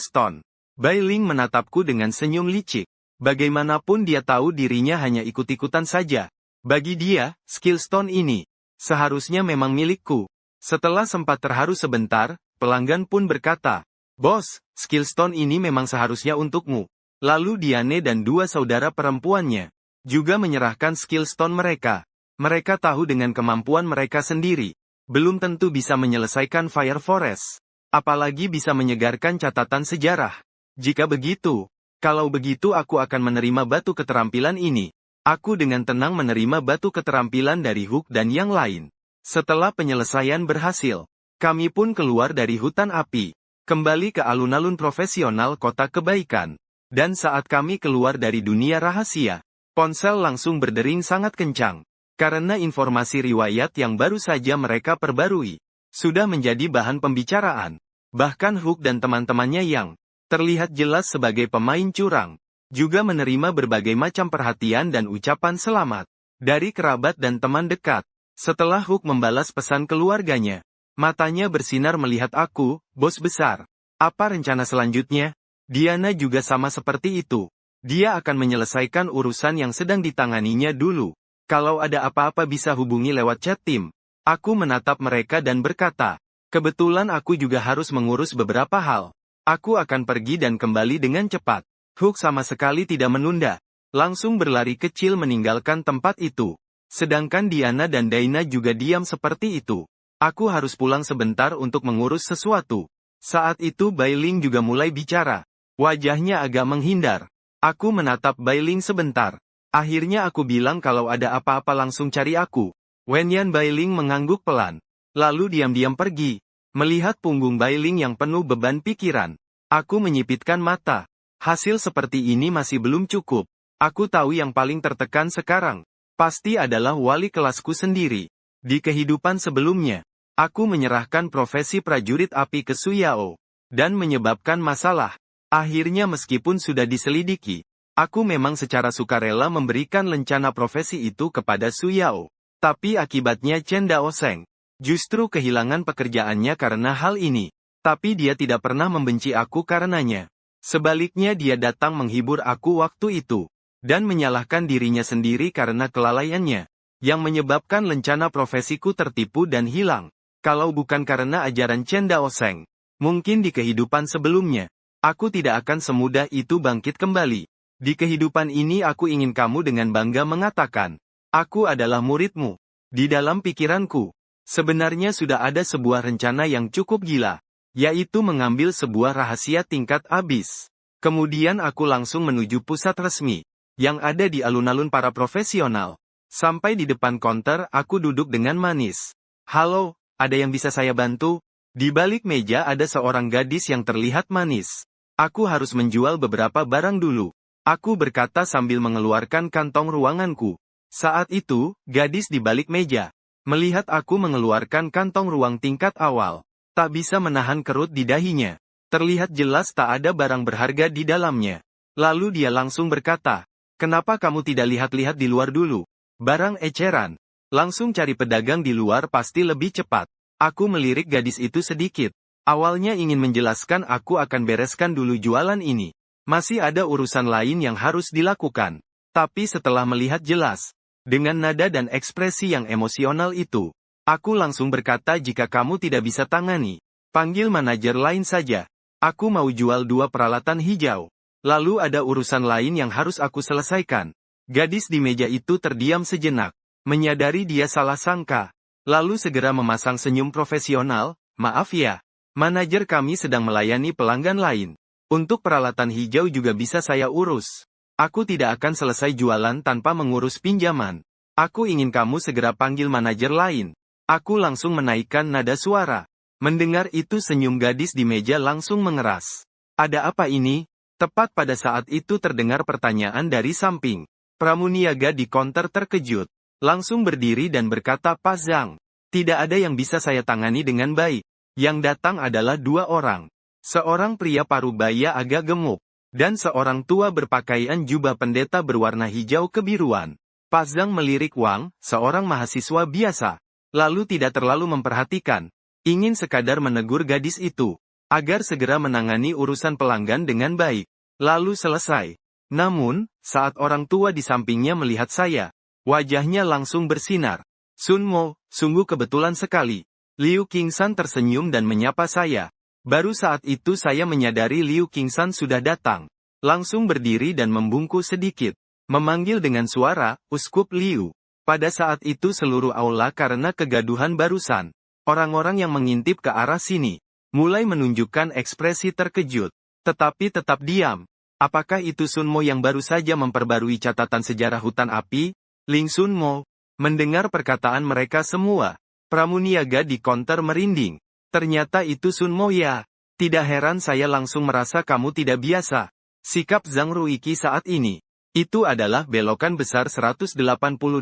Speaker 1: stone. Bailing menatapku dengan senyum licik. Bagaimanapun dia tahu dirinya hanya ikut-ikutan saja. Bagi dia, skill stone ini seharusnya memang milikku. Setelah sempat terharu sebentar, pelanggan pun berkata, "Bos, skill stone ini memang seharusnya untukmu." Lalu Diane dan 2 saudara perempuannya juga menyerahkan skill stone mereka. Mereka tahu dengan kemampuan mereka sendiri. Belum tentu bisa menyelesaikan Fire Forest. Apalagi bisa menyegarkan catatan sejarah. Jika begitu, Kalau begitu aku akan menerima batu keterampilan ini. Aku dengan tenang menerima batu keterampilan dari Hook dan yang lain. Setelah penyelesaian berhasil, kami pun keluar dari hutan api, kembali ke alun-alun profesional kota kebaikan. Dan saat kami keluar dari dunia rahasia, ponsel langsung berdering sangat kencang. Karena informasi riwayat yang baru saja mereka perbarui, sudah menjadi bahan pembicaraan. Bahkan Hook dan teman-temannya yang terlihat jelas sebagai pemain curang, juga menerima berbagai macam perhatian dan ucapan selamat dari kerabat dan teman dekat. Setelah Hook membalas pesan keluarganya, matanya bersinar melihat aku, bos besar. Apa rencana selanjutnya? Diana juga sama seperti itu. Dia akan menyelesaikan urusan yang sedang ditanganinya dulu. Kalau ada apa-apa bisa hubungi lewat chat tim. Aku menatap mereka dan berkata, kebetulan aku juga harus mengurus beberapa hal. Aku akan pergi dan kembali dengan cepat. Hook sama sekali tidak menunda. Langsung berlari kecil meninggalkan tempat itu. Sedangkan Diana dan Daina juga diam seperti itu. Aku harus pulang sebentar untuk mengurus sesuatu. Saat itu Bailing juga mulai bicara. Wajahnya agak menghindar. Aku menatap Bailing sebentar. Akhirnya aku bilang kalau ada apa-apa langsung cari aku. Wenyan Bailing mengangguk pelan. Lalu diam-diam pergi. Melihat punggung Bailing yang penuh beban pikiran, aku menyipitkan mata. Hasil seperti ini masih belum cukup. Aku tahu yang paling tertekan sekarang pasti adalah wali kelasku sendiri. Di kehidupan sebelumnya, aku menyerahkan profesi prajurit api ke Suyao dan menyebabkan masalah. Akhirnya meskipun sudah diselidiki, aku memang secara sukarela memberikan lencana profesi itu kepada Suyao. Tapi akibatnya Chen Daoseng justru kehilangan pekerjaannya karena hal ini. Tapi dia tidak pernah membenci aku karenanya. Sebaliknya dia datang menghibur aku waktu itu. Dan menyalahkan dirinya sendiri karena kelalaiannya. Yang menyebabkan lencana profesiku tertipu dan hilang. Kalau bukan karena ajaran Chen Daoseng, mungkin di kehidupan sebelumnya, aku tidak akan semudah itu bangkit kembali. Di kehidupan ini aku ingin kamu dengan bangga mengatakan, aku adalah muridmu. Di dalam pikiranku, sebenarnya sudah ada sebuah rencana yang cukup gila, yaitu mengambil sebuah rahasia tingkat abis. Kemudian aku langsung menuju pusat resmi, yang ada di alun-alun para profesional. Sampai di depan konter aku duduk dengan manis. Halo, ada yang bisa saya bantu? Di balik meja ada seorang gadis yang terlihat manis. Aku harus menjual beberapa barang dulu. Aku berkata sambil mengeluarkan kantong ruanganku. Saat itu, gadis di balik meja melihat aku mengeluarkan kantong ruang tingkat awal, tak bisa menahan kerut di dahinya. Terlihat jelas tak ada barang berharga di dalamnya. Lalu dia langsung berkata, kenapa kamu tidak lihat-lihat di luar dulu? Barang eceran. Langsung cari pedagang di luar pasti lebih cepat. Aku melirik gadis itu sedikit. Awalnya ingin menjelaskan aku akan bereskan dulu jualan ini. Masih ada urusan lain yang harus dilakukan. Tapi setelah melihat jelas, dengan nada dan ekspresi yang emosional itu, aku langsung berkata jika kamu tidak bisa tangani, panggil manajer lain saja. Aku mau jual 2 peralatan hijau. Lalu ada urusan lain yang harus aku selesaikan. Gadis di meja itu terdiam sejenak, menyadari dia salah sangka. Lalu segera memasang senyum profesional, maaf ya, manajer kami sedang melayani pelanggan lain. Untuk peralatan hijau juga bisa saya urus. Aku tidak akan selesai jualan tanpa mengurus pinjaman. Aku ingin kamu segera panggil manajer lain. Aku langsung menaikkan nada suara. Mendengar itu senyum gadis di meja langsung mengeras. Ada apa ini? Tepat pada saat itu terdengar pertanyaan dari samping. Pramuniaga di konter terkejut. Langsung berdiri dan berkata, Pak Zhang, tidak ada yang bisa saya tangani dengan baik. Yang datang adalah 2 orang. Seorang pria parubaya agak gemuk. Dan seorang tua berpakaian jubah pendeta berwarna hijau kebiruan. Pak Zhang melirik Wang, seorang mahasiswa biasa. Lalu tidak terlalu memperhatikan. Ingin sekadar menegur gadis itu. Agar segera menangani urusan pelanggan dengan baik. Lalu selesai. Namun, saat orang tua di sampingnya melihat saya, wajahnya langsung bersinar. Sun Mo, sungguh kebetulan sekali. Liu Qingsan tersenyum dan menyapa saya. Baru saat itu saya menyadari Liu Qingsan sudah datang. Langsung berdiri dan membungkuk sedikit. Memanggil dengan suara, Uskup Liu. Pada saat itu seluruh aula karena kegaduhan barusan. Orang-orang yang mengintip ke arah sini, mulai menunjukkan ekspresi terkejut. Tetapi tetap diam. Apakah itu Sunmo yang baru saja memperbarui catatan sejarah hutan api? Ling Sunmo. Mendengar perkataan mereka semua, pramuniaga di konter merinding. Ternyata itu Sunmo ya. Tidak heran saya langsung merasa kamu tidak biasa. Sikap Zhang Ruiki saat ini. Itu adalah belokan besar 180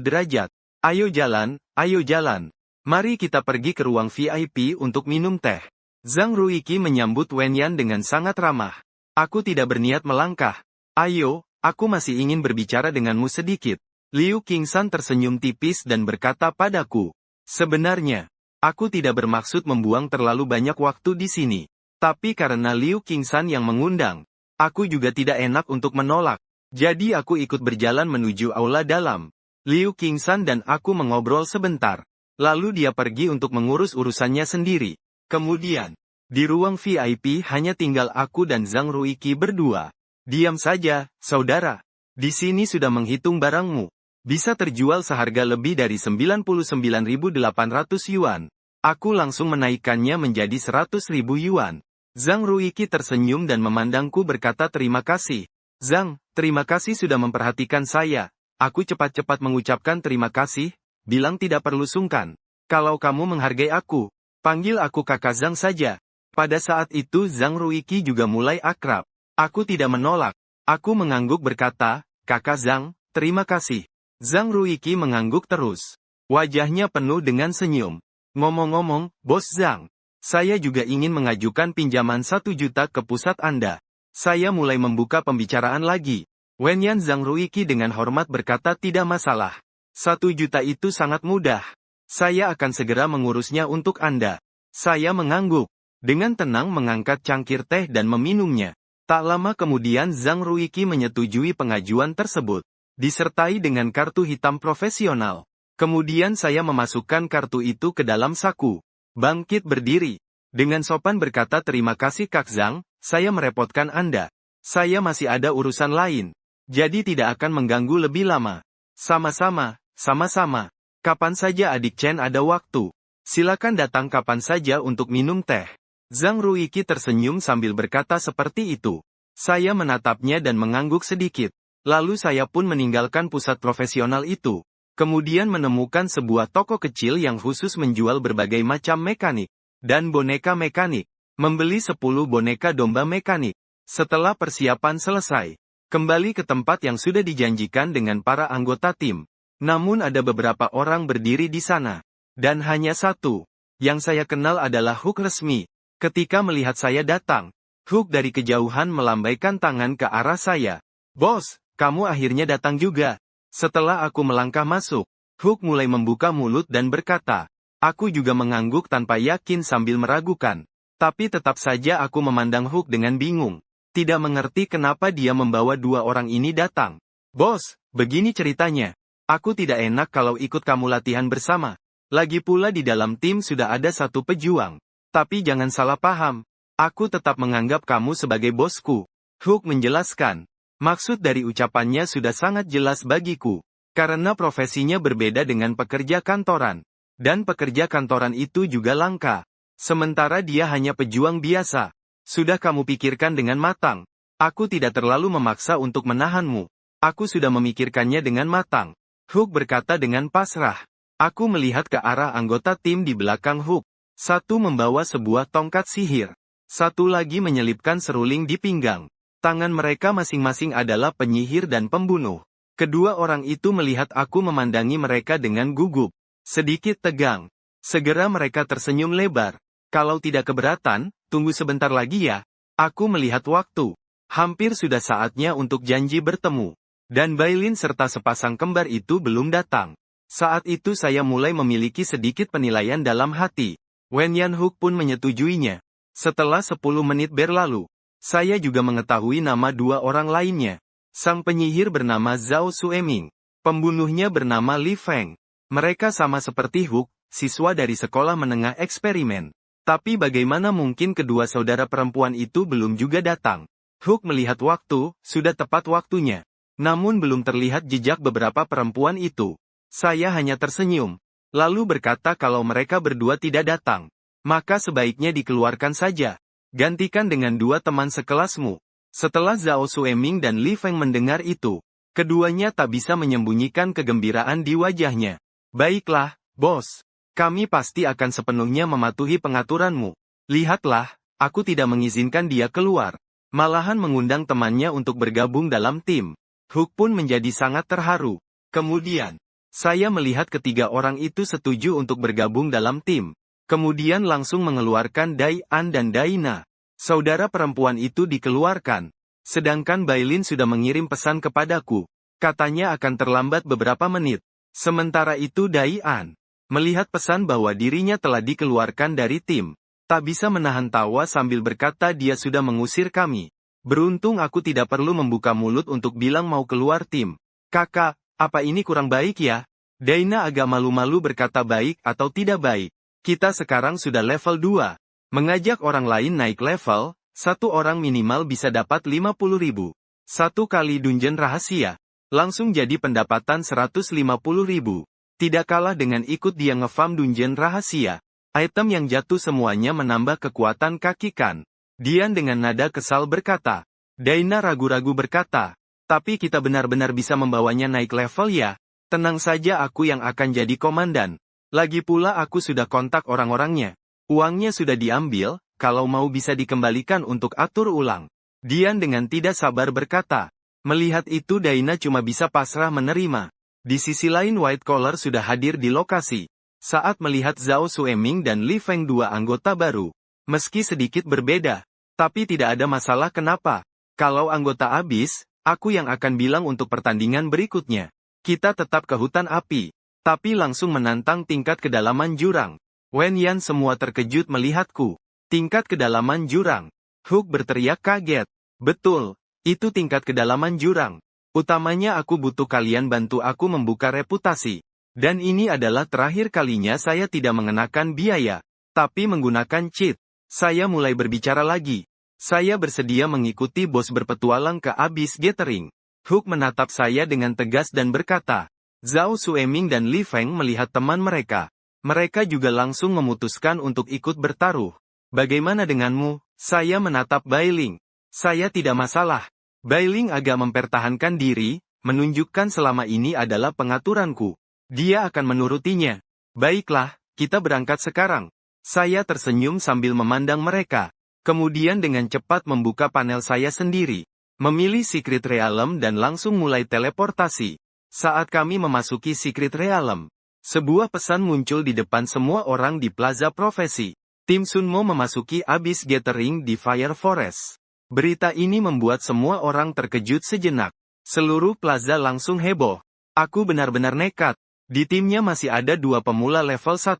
Speaker 1: derajat. Ayo jalan, ayo jalan. Mari kita pergi ke ruang VIP untuk minum teh. Zhang Ruiki menyambut Wenyan dengan sangat ramah. Aku tidak berniat melangkah. Ayo, aku masih ingin berbicara denganmu sedikit. Liu Qingsan tersenyum tipis dan berkata padaku. Sebenarnya, aku tidak bermaksud membuang terlalu banyak waktu di sini. Tapi karena Liu Qingsan yang mengundang, aku juga tidak enak untuk menolak. Jadi aku ikut berjalan menuju aula dalam. Liu Qingsan dan aku mengobrol sebentar. Lalu dia pergi untuk mengurus urusannya sendiri. Kemudian, di ruang VIP hanya tinggal aku dan Zhang Ruiki berdua. Diam saja, saudara. Di sini sudah menghitung barangmu. Bisa terjual seharga lebih dari 99.800 yuan. Aku langsung menaikkannya menjadi 100.000 yuan. Zhang Ruiki tersenyum dan memandangku berkata terima kasih. Zhang, terima kasih sudah memperhatikan saya. Aku cepat-cepat mengucapkan terima kasih, bilang tidak perlu sungkan. Kalau kamu menghargai aku, panggil aku kakak Zhang saja. Pada saat itu Zhang Ruiki juga mulai akrab. Aku tidak menolak. Aku mengangguk berkata, kakak Zhang, terima kasih. Zhang Ruiki mengangguk terus. Wajahnya penuh dengan senyum. Ngomong-ngomong, Bos Zhang, saya juga ingin mengajukan pinjaman 1 juta ke pusat Anda. Saya mulai membuka pembicaraan lagi. Wenyan Zhang Ruiki dengan hormat berkata tidak masalah. 1 juta itu sangat mudah. Saya akan segera mengurusnya untuk Anda. Saya mengangguk. Dengan tenang mengangkat cangkir teh dan meminumnya. Tak lama kemudian Zhang Ruiki menyetujui pengajuan tersebut. Disertai dengan kartu hitam profesional. Kemudian saya memasukkan kartu itu ke dalam saku. Bangkit berdiri. Dengan sopan berkata terima kasih Kak Zhang, saya merepotkan Anda. Saya masih ada urusan lain. Jadi tidak akan mengganggu lebih lama. Sama-sama, sama-sama. Kapan saja adik Chen ada waktu. Silakan datang kapan saja untuk minum teh. Zhang Ruiki tersenyum sambil berkata seperti itu. Saya menatapnya dan mengangguk sedikit. Lalu saya pun meninggalkan pusat profesional itu. Kemudian menemukan sebuah toko kecil yang khusus menjual berbagai macam mekanik. Dan boneka mekanik. Membeli 10 boneka domba mekanik. Setelah persiapan selesai. Kembali ke tempat yang sudah dijanjikan dengan para anggota tim. Namun ada beberapa orang berdiri di sana. Dan hanya satu. Yang saya kenal adalah Hook resmi. Ketika melihat saya datang, Hook dari kejauhan melambaikan tangan ke arah saya. Bos, kamu akhirnya datang juga. Setelah aku melangkah masuk, Hook mulai membuka mulut dan berkata. Aku juga mengangguk tanpa yakin sambil meragukan. Tapi tetap saja aku memandang Hook dengan bingung. Tidak mengerti kenapa dia membawa 2 orang ini datang. Bos, begini ceritanya. Aku tidak enak kalau ikut kamu latihan bersama. Lagi pula di dalam tim sudah ada satu pejuang. Tapi jangan salah paham. Aku tetap menganggap kamu sebagai bosku. Hook menjelaskan. Maksud dari ucapannya sudah sangat jelas bagiku. Karena profesinya berbeda dengan pekerja kantoran. Dan pekerja kantoran itu juga langka. Sementara dia hanya pejuang biasa. Sudah kamu pikirkan dengan matang. Aku tidak terlalu memaksa untuk menahanmu. Aku sudah memikirkannya dengan matang. Hook berkata dengan pasrah. Aku melihat ke arah anggota tim di belakang Hook. Satu membawa sebuah tongkat sihir. Satu lagi menyelipkan seruling di pinggang. Tangan mereka masing-masing adalah penyihir dan pembunuh. Kedua orang itu melihat aku memandangi mereka dengan gugup. Sedikit tegang. Segera mereka tersenyum lebar. Kalau tidak keberatan, tunggu sebentar lagi ya. Aku melihat waktu. Hampir sudah saatnya untuk janji bertemu. Dan Bailin serta sepasang kembar itu belum datang. Saat itu saya mulai memiliki sedikit penilaian dalam hati. Wenyan Hook pun menyetujuinya. Setelah 10 menit berlalu, saya juga mengetahui nama 2 orang lainnya. Sang penyihir bernama Zhao Sueming. Pembunuhnya bernama Li Feng. Mereka sama seperti Hook, siswa dari sekolah menengah eksperimen. Tapi bagaimana mungkin kedua saudara perempuan itu belum juga datang? Hook melihat waktu, sudah tepat waktunya. Namun belum terlihat jejak beberapa perempuan itu. Saya hanya tersenyum. Lalu berkata kalau mereka berdua tidak datang. Maka sebaiknya dikeluarkan saja. Gantikan dengan 2 teman sekelasmu. Setelah Zhao Xueming dan Li Feng mendengar itu, keduanya tak bisa menyembunyikan kegembiraan di wajahnya. Baiklah, bos. Kami pasti akan sepenuhnya mematuhi pengaturanmu. Lihatlah, aku tidak mengizinkan dia keluar. Malahan mengundang temannya untuk bergabung dalam tim. Hook pun menjadi sangat terharu. Kemudian, saya melihat ketiga orang itu setuju untuk bergabung dalam tim. Kemudian langsung mengeluarkan Dai An dan Daina. Saudara perempuan itu dikeluarkan. Sedangkan Bailin sudah mengirim pesan kepadaku. Katanya akan terlambat beberapa menit. Sementara itu Dai An melihat pesan bahwa dirinya telah dikeluarkan dari tim. Tak bisa menahan tawa sambil berkata dia sudah mengusir kami. Beruntung aku tidak perlu membuka mulut untuk bilang mau keluar tim. Kakak, apa ini kurang baik ya? Daina agak malu-malu berkata baik atau tidak baik. Kita sekarang sudah level 2. Mengajak orang lain naik level, satu orang minimal bisa dapat 50.000. Satu kali dungeon rahasia. Langsung jadi pendapatan 150.000. Tidak kalah dengan ikut dia ngefarm dungeon rahasia. Item yang jatuh semuanya menambah kekuatan kaki Kan. Dian dengan nada kesal berkata. Daina ragu-ragu berkata. Tapi kita benar-benar bisa membawanya naik level ya? Tenang saja aku yang akan jadi komandan. Lagi pula aku sudah kontak orang-orangnya. Uangnya sudah diambil, kalau mau bisa dikembalikan untuk atur ulang. Dian dengan tidak sabar berkata. Melihat itu Daina cuma bisa pasrah menerima. Di sisi lain White Collar sudah hadir di lokasi. Saat melihat Zhao Xueming dan Li Feng dua anggota baru. Meski sedikit berbeda. Tapi tidak ada masalah kenapa. Kalau anggota habis, aku yang akan bilang untuk pertandingan berikutnya. Kita tetap ke hutan api. Tapi langsung menantang tingkat kedalaman jurang. Wen Yan semua terkejut melihatku. Tingkat kedalaman jurang. Hook berteriak kaget. Betul, itu tingkat kedalaman jurang. Utamanya aku butuh kalian bantu aku membuka reputasi. Dan ini adalah terakhir kalinya saya tidak mengenakan biaya. Tapi menggunakan cheat. Saya mulai berbicara lagi. Saya bersedia mengikuti bos berpetualang ke Abyss Gathering. Hook menatap saya dengan tegas dan berkata. Zhao Xueming dan Li Feng melihat teman mereka. Mereka juga langsung memutuskan untuk ikut bertaruh. Bagaimana denganmu? Saya menatap Bailing. Saya tidak masalah. Bailing agak mempertahankan diri, menunjukkan selama ini adalah pengaturanku. Dia akan menurutinya. Baiklah, kita berangkat sekarang. Saya tersenyum sambil memandang mereka. Kemudian dengan cepat membuka panel saya sendiri. Memilih Secret Realm dan langsung mulai teleportasi. Saat kami memasuki Secret Realm. Sebuah pesan muncul di depan semua orang di Plaza Profesi. Tim Sunmo memasuki Abyss Gathering di Fire Forest. Berita ini membuat semua orang terkejut sejenak. Seluruh plaza langsung heboh. Aku benar-benar nekat. Di timnya masih ada dua pemula level 1.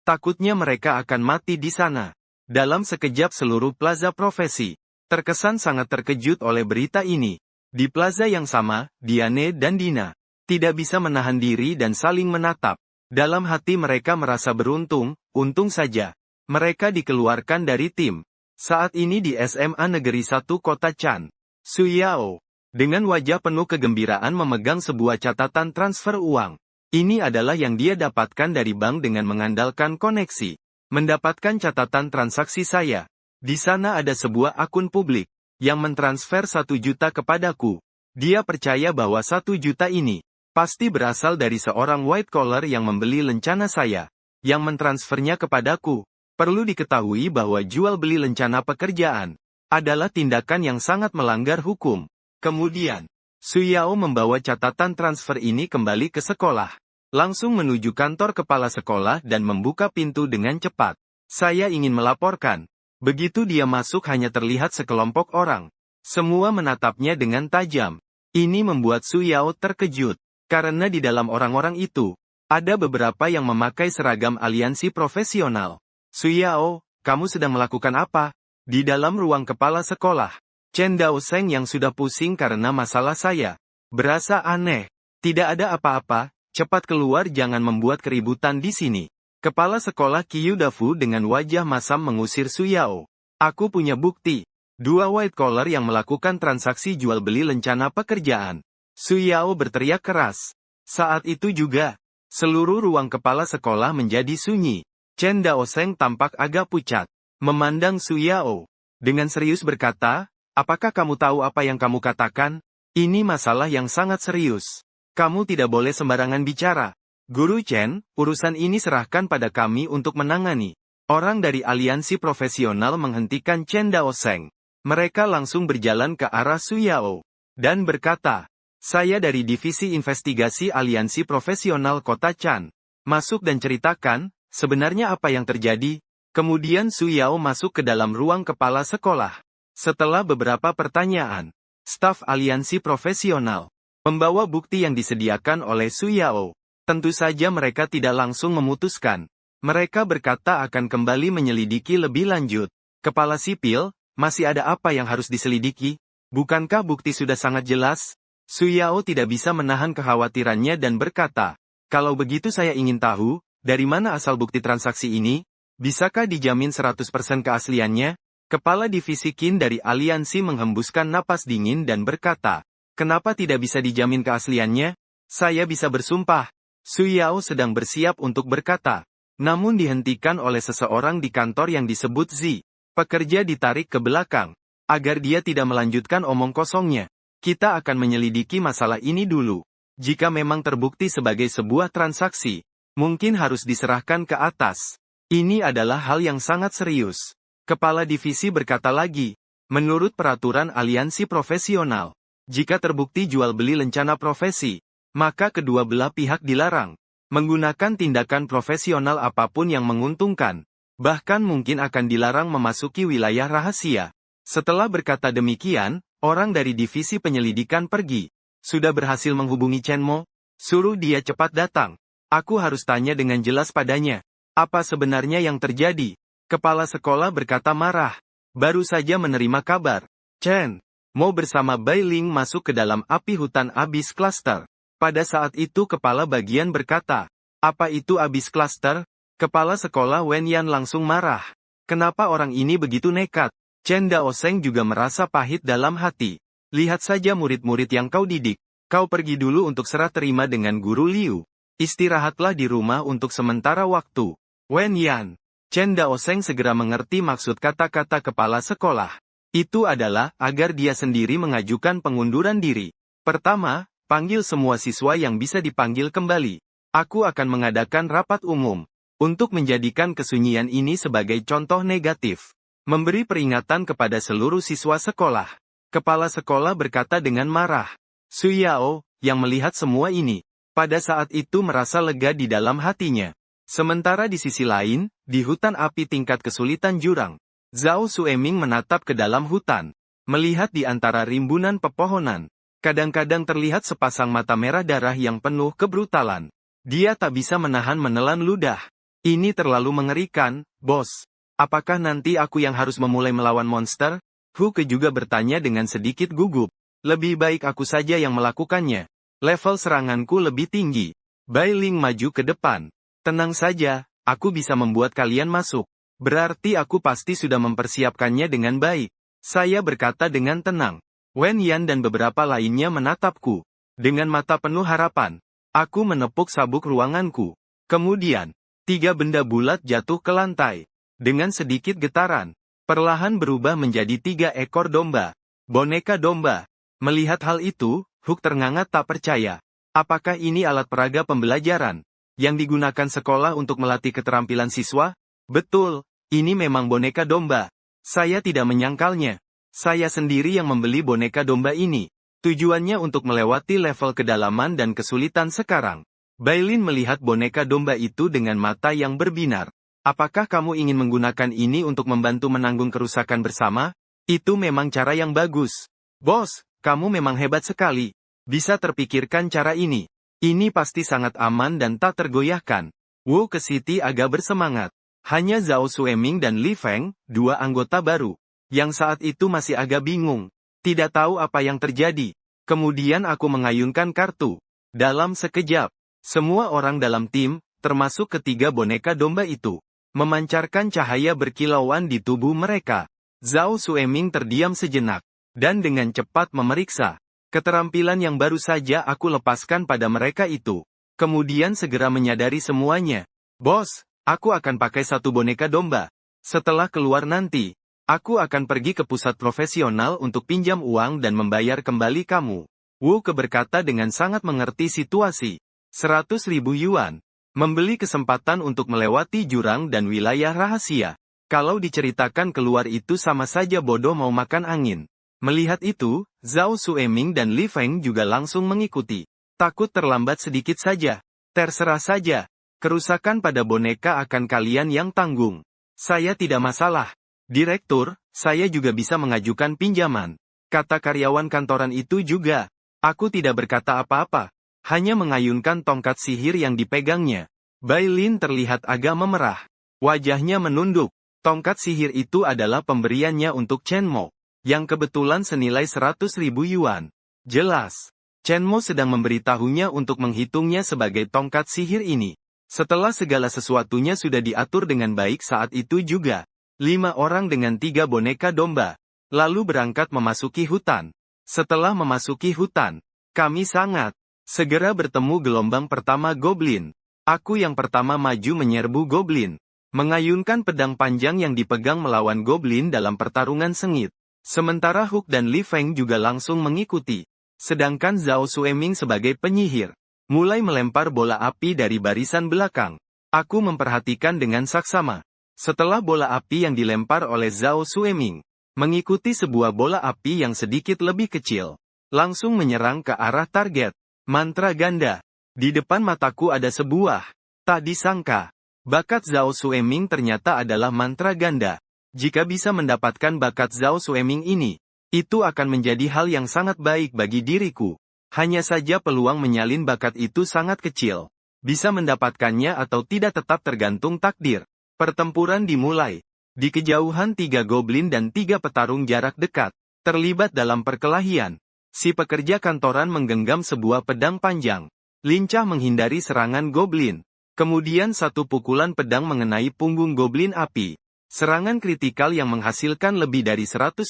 Speaker 1: Takutnya mereka akan mati di sana. Dalam sekejap seluruh Plaza Profesi terkesan sangat terkejut oleh berita ini. Di plaza yang sama, Diane dan Dina tidak bisa menahan diri dan saling menatap. Dalam hati mereka merasa beruntung, untung saja. Mereka dikeluarkan dari tim. Saat ini di SMA Negeri 1 Kota Chan. Su Yao, dengan wajah penuh kegembiraan memegang sebuah catatan transfer uang. Ini adalah yang dia dapatkan dari bank dengan mengandalkan koneksi. Mendapatkan catatan transaksi saya. Di sana ada sebuah akun publik, yang mentransfer 1 juta kepadaku. Dia percaya bahwa 1 juta ini pasti berasal dari seorang white collar yang membeli lencana saya, yang mentransfernya kepadaku. Perlu diketahui bahwa jual beli lencana pekerjaan adalah tindakan yang sangat melanggar hukum. Kemudian, Su Yao membawa catatan transfer ini kembali ke sekolah. Langsung menuju kantor kepala sekolah dan membuka pintu dengan cepat. Saya ingin melaporkan. Begitu dia masuk hanya terlihat sekelompok orang. Semua menatapnya dengan tajam. Ini membuat Su Yao terkejut. Karena di dalam orang-orang itu, ada beberapa yang memakai seragam aliansi profesional. Su Yao, kamu sedang melakukan apa? Di dalam ruang kepala sekolah. Chen Daoseng yang sudah pusing karena masalah saya. Berasa aneh. Tidak ada apa-apa, cepat keluar jangan membuat keributan di sini. Kepala sekolah Qiu Dafu dengan wajah masam mengusir Su Yao. Aku punya bukti. 2 white collar yang melakukan transaksi jual beli lencana pekerjaan. Su Yao berteriak keras. Saat itu juga, seluruh ruang kepala sekolah menjadi sunyi. Chen Daoseng tampak agak pucat. Memandang Su Yao. Dengan serius berkata, Apakah kamu tahu apa yang kamu katakan? Ini masalah yang sangat serius. Kamu tidak boleh sembarangan bicara. Guru Chen, urusan ini serahkan pada kami untuk menangani. Orang dari aliansi profesional menghentikan Chen Daoseng. Mereka langsung berjalan ke arah Su Yao. Dan berkata, saya dari divisi investigasi aliansi profesional Kota Chan. Masuk dan ceritakan, sebenarnya apa yang terjadi? Kemudian Su Yao masuk ke dalam ruang kepala sekolah. Setelah beberapa pertanyaan, staf aliansi profesional membawa bukti yang disediakan oleh Su Yao. Tentu saja mereka tidak langsung memutuskan. Mereka berkata akan kembali menyelidiki lebih lanjut. Kepala sipil, masih ada apa yang harus diselidiki? Bukankah bukti sudah sangat jelas? Su Yao tidak bisa menahan kekhawatirannya dan berkata, kalau begitu saya ingin tahu, dari mana asal bukti transaksi ini? Bisakah dijamin 100% keasliannya? Kepala divisi Qin dari aliansi menghembuskan napas dingin dan berkata, kenapa tidak bisa dijamin keasliannya? Saya bisa bersumpah. Su Yao sedang bersiap untuk berkata, namun dihentikan oleh seseorang di kantor yang disebut Zi. Pekerja ditarik ke belakang, agar dia tidak melanjutkan omong kosongnya. Kita akan menyelidiki masalah ini dulu. Jika memang terbukti sebagai sebuah transaksi, mungkin harus diserahkan ke atas. Ini adalah hal yang sangat serius. Kepala divisi berkata lagi, menurut peraturan aliansi profesional, jika terbukti jual beli lencana profesi, maka kedua belah pihak dilarang menggunakan tindakan profesional apapun yang menguntungkan, bahkan mungkin akan dilarang memasuki wilayah rahasia. Setelah berkata demikian, orang dari divisi penyelidikan pergi. Sudah berhasil menghubungi Chen Mo? Suruh dia cepat datang. Aku harus tanya dengan jelas padanya. Apa sebenarnya yang terjadi? Kepala sekolah berkata marah. Baru saja menerima kabar. Chen Mo bersama Bai Ling masuk ke dalam api hutan abis cluster. Pada saat itu kepala bagian berkata, apa itu abis cluster? Kepala sekolah Wen Yan langsung marah. Kenapa orang ini begitu nekat? Chen Daoseng juga merasa pahit dalam hati. Lihat saja murid-murid yang kau didik. Kau pergi dulu untuk serah terima dengan guru Liu. Istirahatlah di rumah untuk sementara waktu. Wen Yan. Chen Daoseng segera mengerti maksud kata-kata kepala sekolah. Itu adalah agar dia sendiri mengajukan pengunduran diri. Pertama, panggil semua siswa yang bisa dipanggil kembali. Aku akan mengadakan rapat umum untuk menjadikan kesunyian ini sebagai contoh negatif. Memberi peringatan kepada seluruh siswa sekolah. Kepala sekolah berkata dengan marah. Su Yao, yang melihat semua ini, pada saat itu merasa lega di dalam hatinya. Sementara di sisi lain, di hutan api tingkat kesulitan jurang, Zhao Sueming menatap ke dalam hutan. Melihat di antara rimbunan pepohonan, kadang-kadang terlihat sepasang mata merah darah yang penuh kebrutalan. Dia tak bisa menahan menelan ludah. Ini terlalu mengerikan, bos. Apakah nanti aku yang harus memulai melawan monster? Huke juga bertanya dengan sedikit gugup. Lebih baik aku saja yang melakukannya. Level seranganku lebih tinggi. Bai Ling maju ke depan. Tenang saja, aku bisa membuat kalian masuk. Berarti aku pasti sudah mempersiapkannya dengan baik. Saya berkata dengan tenang. Wen Yan dan beberapa lainnya menatapku. Dengan mata penuh harapan. Aku menepuk sabuk ruanganku. Kemudian, 3 benda bulat jatuh ke lantai. Dengan sedikit getaran, perlahan berubah menjadi 3 ekor domba. Boneka domba. Melihat hal itu, Hook ternganga tak percaya. Apakah ini alat peraga pembelajaran yang digunakan sekolah untuk melatih keterampilan siswa? Betul, ini memang boneka domba. Saya tidak menyangkalnya. Saya sendiri yang membeli boneka domba ini. Tujuannya untuk melewati level kedalaman dan kesulitan sekarang. Bailin melihat boneka domba itu dengan mata yang berbinar. Apakah kamu ingin menggunakan ini untuk membantu menanggung kerusakan bersama? Itu memang cara yang bagus. Bos, kamu memang hebat sekali. Bisa terpikirkan cara ini. Ini pasti sangat aman dan tak tergoyahkan. Wu ke City agak bersemangat. Hanya Zhao Sueming dan Li Feng, 2 anggota baru, yang saat itu masih agak bingung. Tidak tahu apa yang terjadi. Kemudian aku mengayunkan kartu. Dalam sekejap, semua orang dalam tim, termasuk ketiga boneka domba itu, memancarkan cahaya berkilauan di tubuh mereka. Zhao Sueming terdiam sejenak, dan dengan cepat memeriksa keterampilan yang baru saja aku lepaskan pada mereka itu. Kemudian segera menyadari semuanya. Bos, aku akan pakai 1 boneka domba. Setelah keluar nanti, Aku akan pergi ke pusat profesional untuk pinjam uang dan membayar kembali kamu. Wu Ke berkata dengan sangat mengerti situasi. 100.000 yuan. Membeli kesempatan untuk melewati jurang dan wilayah rahasia. Kalau diceritakan keluar itu sama saja bodoh mau makan angin. Melihat itu, Zhao Sueming dan Li Feng juga langsung mengikuti. Takut terlambat sedikit saja. Terserah saja. Kerusakan pada boneka akan kalian yang tanggung. Saya tidak masalah. Direktur, saya juga bisa mengajukan pinjaman. Kata karyawan kantoran itu juga. Aku tidak berkata apa-apa. Hanya mengayunkan tongkat sihir yang dipegangnya. Bai Lin terlihat agak memerah. Wajahnya menunduk. Tongkat sihir itu adalah pemberiannya untuk Chen Mo. Yang kebetulan senilai 100.000 yuan. Jelas. Chen Mo sedang memberitahunya untuk menghitungnya sebagai tongkat sihir ini. Setelah segala sesuatunya sudah diatur dengan baik saat itu juga. 5 orang dengan 3 boneka domba. Lalu berangkat memasuki hutan. Setelah memasuki hutan, kami sangat segera bertemu gelombang pertama goblin. Aku yang pertama maju menyerbu goblin. Mengayunkan pedang panjang yang dipegang melawan goblin dalam pertarungan sengit. Sementara Hook dan Li Feng juga langsung mengikuti. Sedangkan Zhao Sueming sebagai penyihir, mulai melempar bola api dari barisan belakang. Aku memperhatikan dengan saksama. Setelah bola api yang dilempar oleh Zhao Sueming, mengikuti sebuah bola api yang sedikit lebih kecil, langsung menyerang ke arah target. Mantra ganda. Di depan mataku ada sebuah. Tak disangka. Bakat Zhao Sueming ternyata adalah mantra ganda. Jika bisa mendapatkan bakat Zhao Sueming ini, itu akan menjadi hal yang sangat baik bagi diriku. Hanya saja peluang menyalin bakat itu sangat kecil. Bisa mendapatkannya atau tidak tetap tergantung takdir. Pertempuran dimulai. Di kejauhan 3 goblin dan 3 petarung jarak dekat, terlibat dalam perkelahian. Si pekerja kantoran menggenggam sebuah pedang panjang. Lincah menghindari serangan goblin. Kemudian satu pukulan pedang mengenai punggung goblin api. Serangan kritikal yang menghasilkan lebih dari 130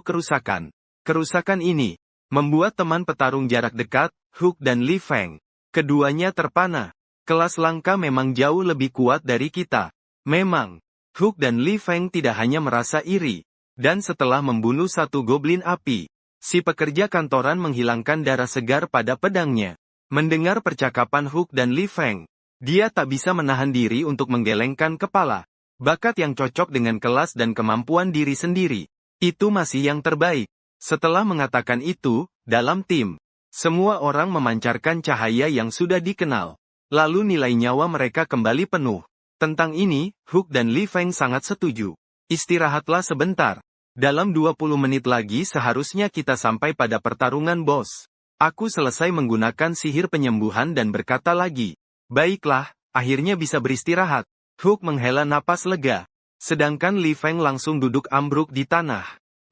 Speaker 1: kerusakan. Kerusakan ini membuat teman petarung jarak dekat, Hook dan Li Feng, keduanya terpana. Kelas langka memang jauh lebih kuat dari kita. Memang, Hook dan Li Feng tidak hanya merasa iri. Dan setelah membunuh satu goblin api, si pekerja kantoran menghilangkan darah segar pada pedangnya. Mendengar percakapan Hook dan Li Feng, dia tak bisa menahan diri untuk menggelengkan kepala. Bakat yang cocok dengan kelas dan kemampuan diri sendiri. Itu masih yang terbaik. Setelah mengatakan itu, dalam tim, semua orang memancarkan cahaya yang sudah dikenal. Lalu nilai nyawa mereka kembali penuh. Tentang ini, Hook dan Li Feng sangat setuju. Istirahatlah sebentar. Dalam 20 menit lagi seharusnya kita sampai pada pertarungan bos. Aku selesai menggunakan sihir penyembuhan dan berkata lagi. Baiklah, akhirnya bisa beristirahat. Hook menghela napas lega. Sedangkan Li Feng langsung duduk ambruk di tanah.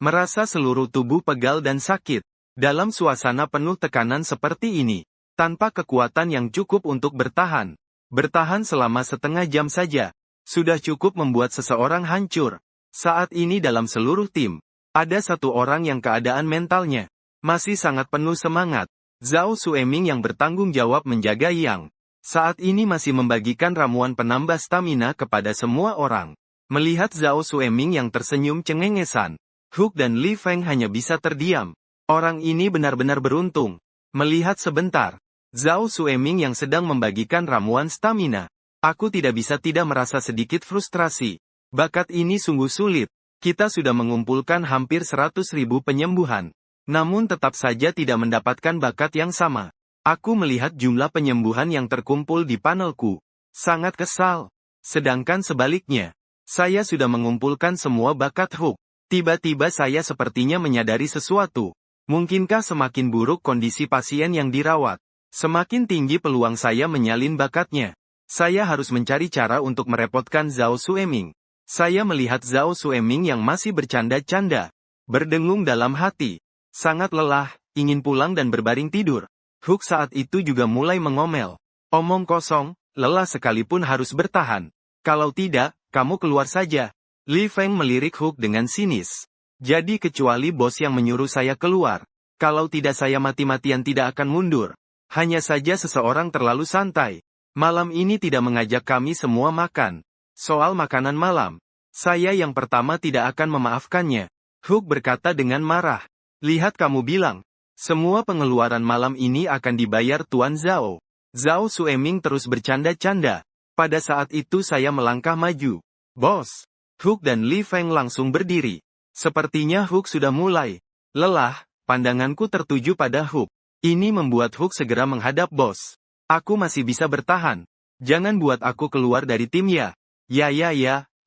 Speaker 1: Merasa seluruh tubuh pegal dan sakit. Dalam suasana penuh tekanan seperti ini. Tanpa kekuatan yang cukup untuk bertahan. Bertahan selama setengah jam saja. Sudah cukup membuat seseorang hancur. Saat ini dalam seluruh tim. Ada satu orang yang keadaan mentalnya masih sangat penuh semangat. Zhao Sueming yang bertanggung jawab menjaga Yang. Saat ini masih membagikan ramuan penambah stamina kepada semua orang. Melihat Zhao Sueming yang tersenyum cengengesan, Hook dan Li Feng hanya bisa terdiam. Orang ini benar-benar beruntung. Melihat sebentar, Zhao Sueming yang sedang membagikan ramuan stamina. Aku tidak bisa tidak merasa sedikit frustrasi. Bakat ini sungguh sulit. Kita sudah mengumpulkan hampir 100.000 penyembuhan. Namun tetap saja tidak mendapatkan bakat yang sama. Aku melihat jumlah penyembuhan yang terkumpul di panelku. Sangat kesal. Sedangkan sebaliknya, saya sudah mengumpulkan semua bakat Hook. Tiba-tiba saya sepertinya menyadari sesuatu. Mungkinkah semakin buruk kondisi pasien yang dirawat, semakin tinggi peluang saya menyalin bakatnya. Saya harus mencari cara untuk merepotkan Zhao Sueming. Saya melihat Zhao Sueming yang masih bercanda-canda. Berdengung dalam hati. Sangat lelah, ingin pulang dan berbaring tidur. Hook saat itu juga mulai mengomel. Omong kosong, lelah sekalipun harus bertahan. Kalau tidak, kamu keluar saja. Li Feng melirik Hook dengan sinis. Jadi kecuali bos yang menyuruh saya keluar. Kalau tidak saya mati-matian tidak akan mundur. Hanya saja seseorang terlalu santai. Malam ini tidak mengajak kami semua makan. Soal makanan malam, Saya yang pertama tidak akan memaafkannya. Hook berkata dengan marah. Lihat kamu bilang. Semua pengeluaran malam ini akan dibayar Tuan Zhao. Zhao Sueming terus bercanda-canda. Pada saat itu saya melangkah maju. Bos. Hook dan Li Feng langsung berdiri. Sepertinya Hook sudah mulai lelah. Pandanganku tertuju pada Hook. Ini membuat Hook segera menghadap bos. Aku masih bisa bertahan. Jangan buat aku keluar dari tim ya. Ya,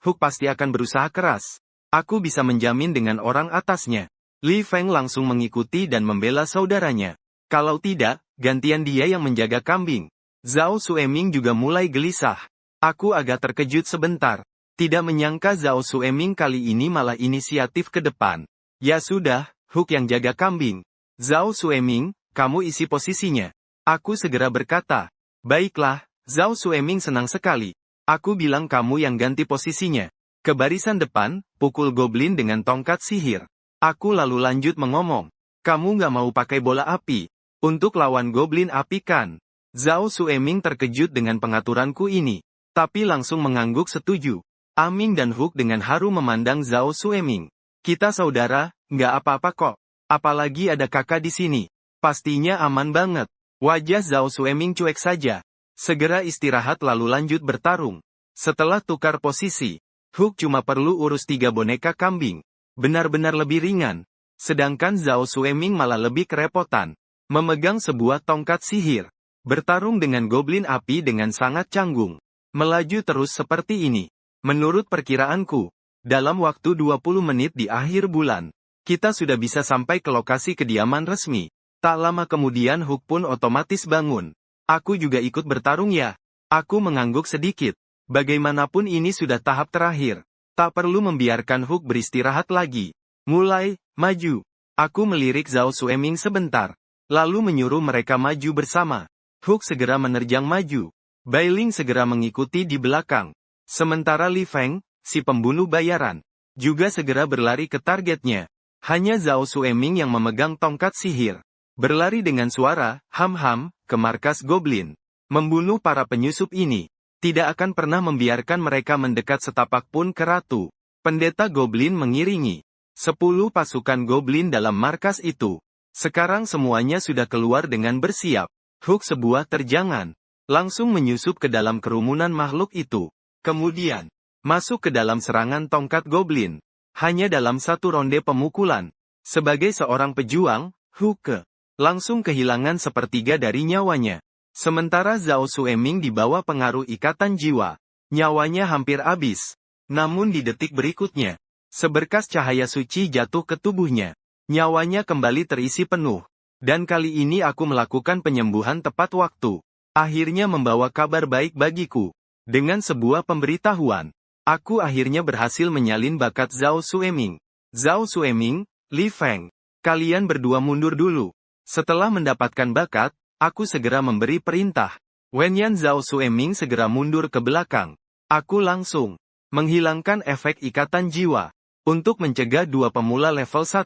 Speaker 1: Hook pasti akan berusaha keras. Aku bisa menjamin dengan orang atasnya. Li Feng langsung mengikuti dan membela saudaranya. Kalau tidak, gantian dia yang menjaga kambing. Zhao Sueming juga mulai gelisah. Aku agak terkejut sebentar. Tidak menyangka Zhao Sueming kali ini malah inisiatif ke depan. Ya sudah, Hook yang jaga kambing. Zhao Sueming, kamu isi posisinya. Aku segera berkata. Baiklah, Zhao Sueming senang sekali. Aku bilang kamu yang ganti posisinya. Ke barisan depan, pukul goblin dengan tongkat sihir. Aku lalu lanjut mengomong. Kamu nggak mau pakai bola api. Untuk lawan goblin api kan? Zhao Sueming terkejut dengan pengaturanku ini. Tapi langsung mengangguk setuju. Aming dan Hook dengan haru memandang Zhao Sueming. Kita saudara, nggak apa-apa kok. Apalagi ada kakak di sini. Pastinya aman banget. Wajah Zhao Sueming cuek saja. Segera istirahat lalu lanjut bertarung. Setelah tukar posisi, Hook cuma perlu urus 3 boneka kambing. Benar-benar lebih ringan. Sedangkan Zhao Sueming malah lebih kerepotan. Memegang sebuah tongkat sihir. Bertarung dengan goblin api dengan sangat canggung. Melaju terus seperti ini. Menurut perkiraanku, dalam waktu 20 menit di akhir bulan, kita sudah bisa sampai ke lokasi kediaman resmi. Tak lama kemudian Hook pun otomatis bangun. Aku juga ikut bertarung ya. Aku mengangguk sedikit. Bagaimanapun ini sudah tahap terakhir. Tak perlu membiarkan Hook beristirahat lagi. Mulai, maju. Aku melirik Zhao Sueming sebentar. Lalu menyuruh mereka maju bersama. Hook segera menerjang maju. Bailing segera mengikuti di belakang. Sementara Li Feng, si pembunuh bayaran, juga segera berlari ke targetnya. Hanya Zhao Sueming yang memegang tongkat sihir. Berlari dengan suara, ham-ham, ke markas goblin. Membunuh para penyusup ini. Tidak akan pernah membiarkan mereka mendekat setapak pun ke ratu. Pendeta goblin mengiringi 10 pasukan goblin dalam markas itu. Sekarang semuanya sudah keluar dengan bersiap. Hook sebuah terjangan. Langsung menyusup ke dalam kerumunan makhluk itu. Kemudian, masuk ke dalam serangan tongkat goblin. Hanya dalam satu ronde pemukulan. Sebagai seorang pejuang, Hook langsung kehilangan sepertiga dari nyawanya. Sementara Zhao Sueming di bawah pengaruh ikatan jiwa. Nyawanya hampir habis. Namun di detik berikutnya, seberkas cahaya suci jatuh ke tubuhnya. Nyawanya kembali terisi penuh. Dan kali ini aku melakukan penyembuhan tepat waktu. Akhirnya membawa kabar baik bagiku. Dengan sebuah pemberitahuan, aku akhirnya berhasil menyalin bakat Zhao Sueming. Zhao Sueming, Li Feng, kalian berdua mundur dulu. Setelah mendapatkan bakat, aku segera memberi perintah. Wenyan Zhao Sueming segera mundur ke belakang. Aku langsung menghilangkan efek ikatan jiwa. Untuk mencegah 2 pemula level 1.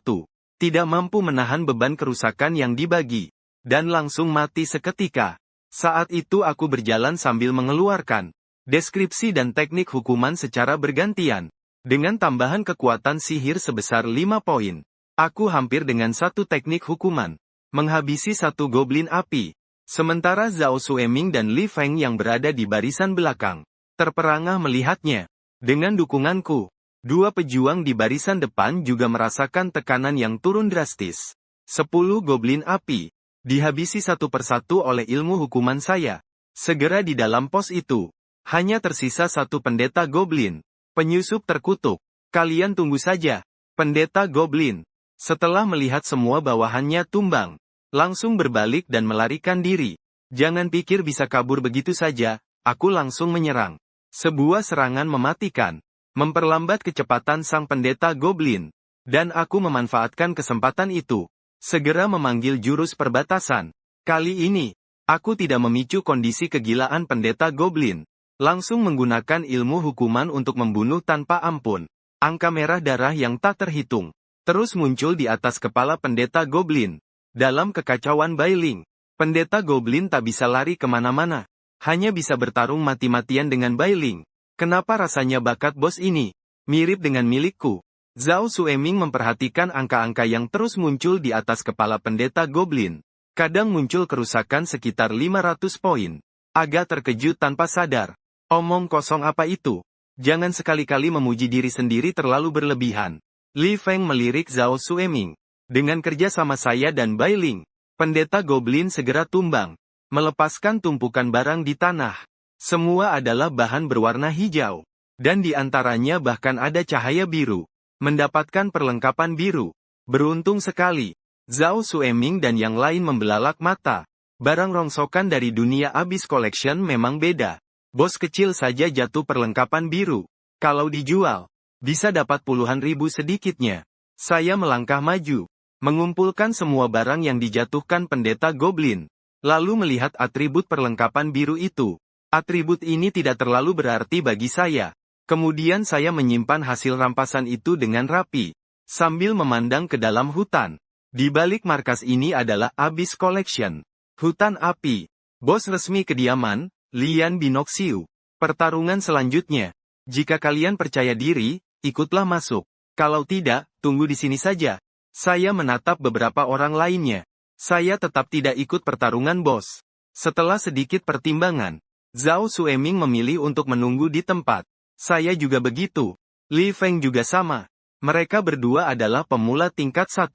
Speaker 1: Tidak mampu menahan beban kerusakan yang dibagi. Dan langsung mati seketika. Saat itu aku berjalan sambil mengeluarkan deskripsi dan teknik hukuman secara bergantian. Dengan tambahan kekuatan sihir sebesar 5 poin. Aku hampir dengan satu teknik hukuman menghabisi 1 goblin api. Sementara Zhao Sueming dan Li Feng yang berada di barisan belakang terperangah melihatnya. Dengan dukunganku, 2 pejuang di barisan depan juga merasakan tekanan yang turun drastis. 10 goblin api dihabisi satu persatu oleh ilmu hukuman saya. Segera di dalam pos itu, hanya tersisa 1 pendeta goblin. Penyusup terkutuk. Kalian tunggu saja. Pendeta goblin, setelah melihat semua bawahannya tumbang, langsung berbalik dan melarikan diri. Jangan pikir bisa kabur begitu saja, aku langsung menyerang. Sebuah serangan mematikan, memperlambat kecepatan sang pendeta goblin. Dan aku memanfaatkan kesempatan itu. Segera memanggil jurus perbatasan. Kali ini, aku tidak memicu kondisi kegilaan pendeta goblin. Langsung menggunakan ilmu hukuman untuk membunuh tanpa ampun. Angka merah darah yang tak terhitung terus muncul di atas kepala pendeta goblin. Dalam kekacauan Bailing, pendeta goblin tak bisa lari kemana-mana. Hanya bisa bertarung mati-matian dengan Bailing. Kenapa rasanya bakat bos ini Mirip dengan milikku. Zhao Xueming memperhatikan angka-angka yang terus muncul di atas kepala pendeta Goblin. Kadang muncul kerusakan sekitar 500 poin. Agak terkejut tanpa sadar. Omong kosong apa itu? Jangan sekali-kali memuji diri sendiri terlalu berlebihan. Li Feng melirik Zhao Xueming. Dengan kerja sama saya dan Bai Ling, pendeta Goblin segera tumbang, melepaskan tumpukan barang di tanah. Semua adalah bahan berwarna hijau. Dan di antaranya bahkan ada cahaya biru. Mendapatkan perlengkapan biru. Beruntung sekali. Zhao Xueming dan yang lain membelalak mata. Barang rongsokan dari dunia Abyss Collection memang beda. Bos kecil saja jatuh perlengkapan biru. Kalau dijual, bisa dapat puluhan ribu sedikitnya. Saya melangkah maju, mengumpulkan semua barang yang dijatuhkan pendeta Goblin. Lalu melihat atribut perlengkapan biru itu. Atribut ini tidak terlalu berarti bagi saya. Kemudian saya menyimpan hasil rampasan itu dengan rapi, sambil memandang ke dalam hutan. Di balik markas ini adalah Abyss Collection. Hutan api. Bos resmi kediaman, Lian Binoxiu. Pertarungan selanjutnya. Jika kalian percaya diri, ikutlah masuk. Kalau tidak, tunggu di sini saja. Saya menatap beberapa orang lainnya. Saya tetap tidak ikut pertarungan bos. Setelah sedikit pertimbangan, Zhao Xueming memilih untuk menunggu di tempat. Saya juga begitu. Li Feng juga sama. Mereka berdua adalah pemula tingkat 1.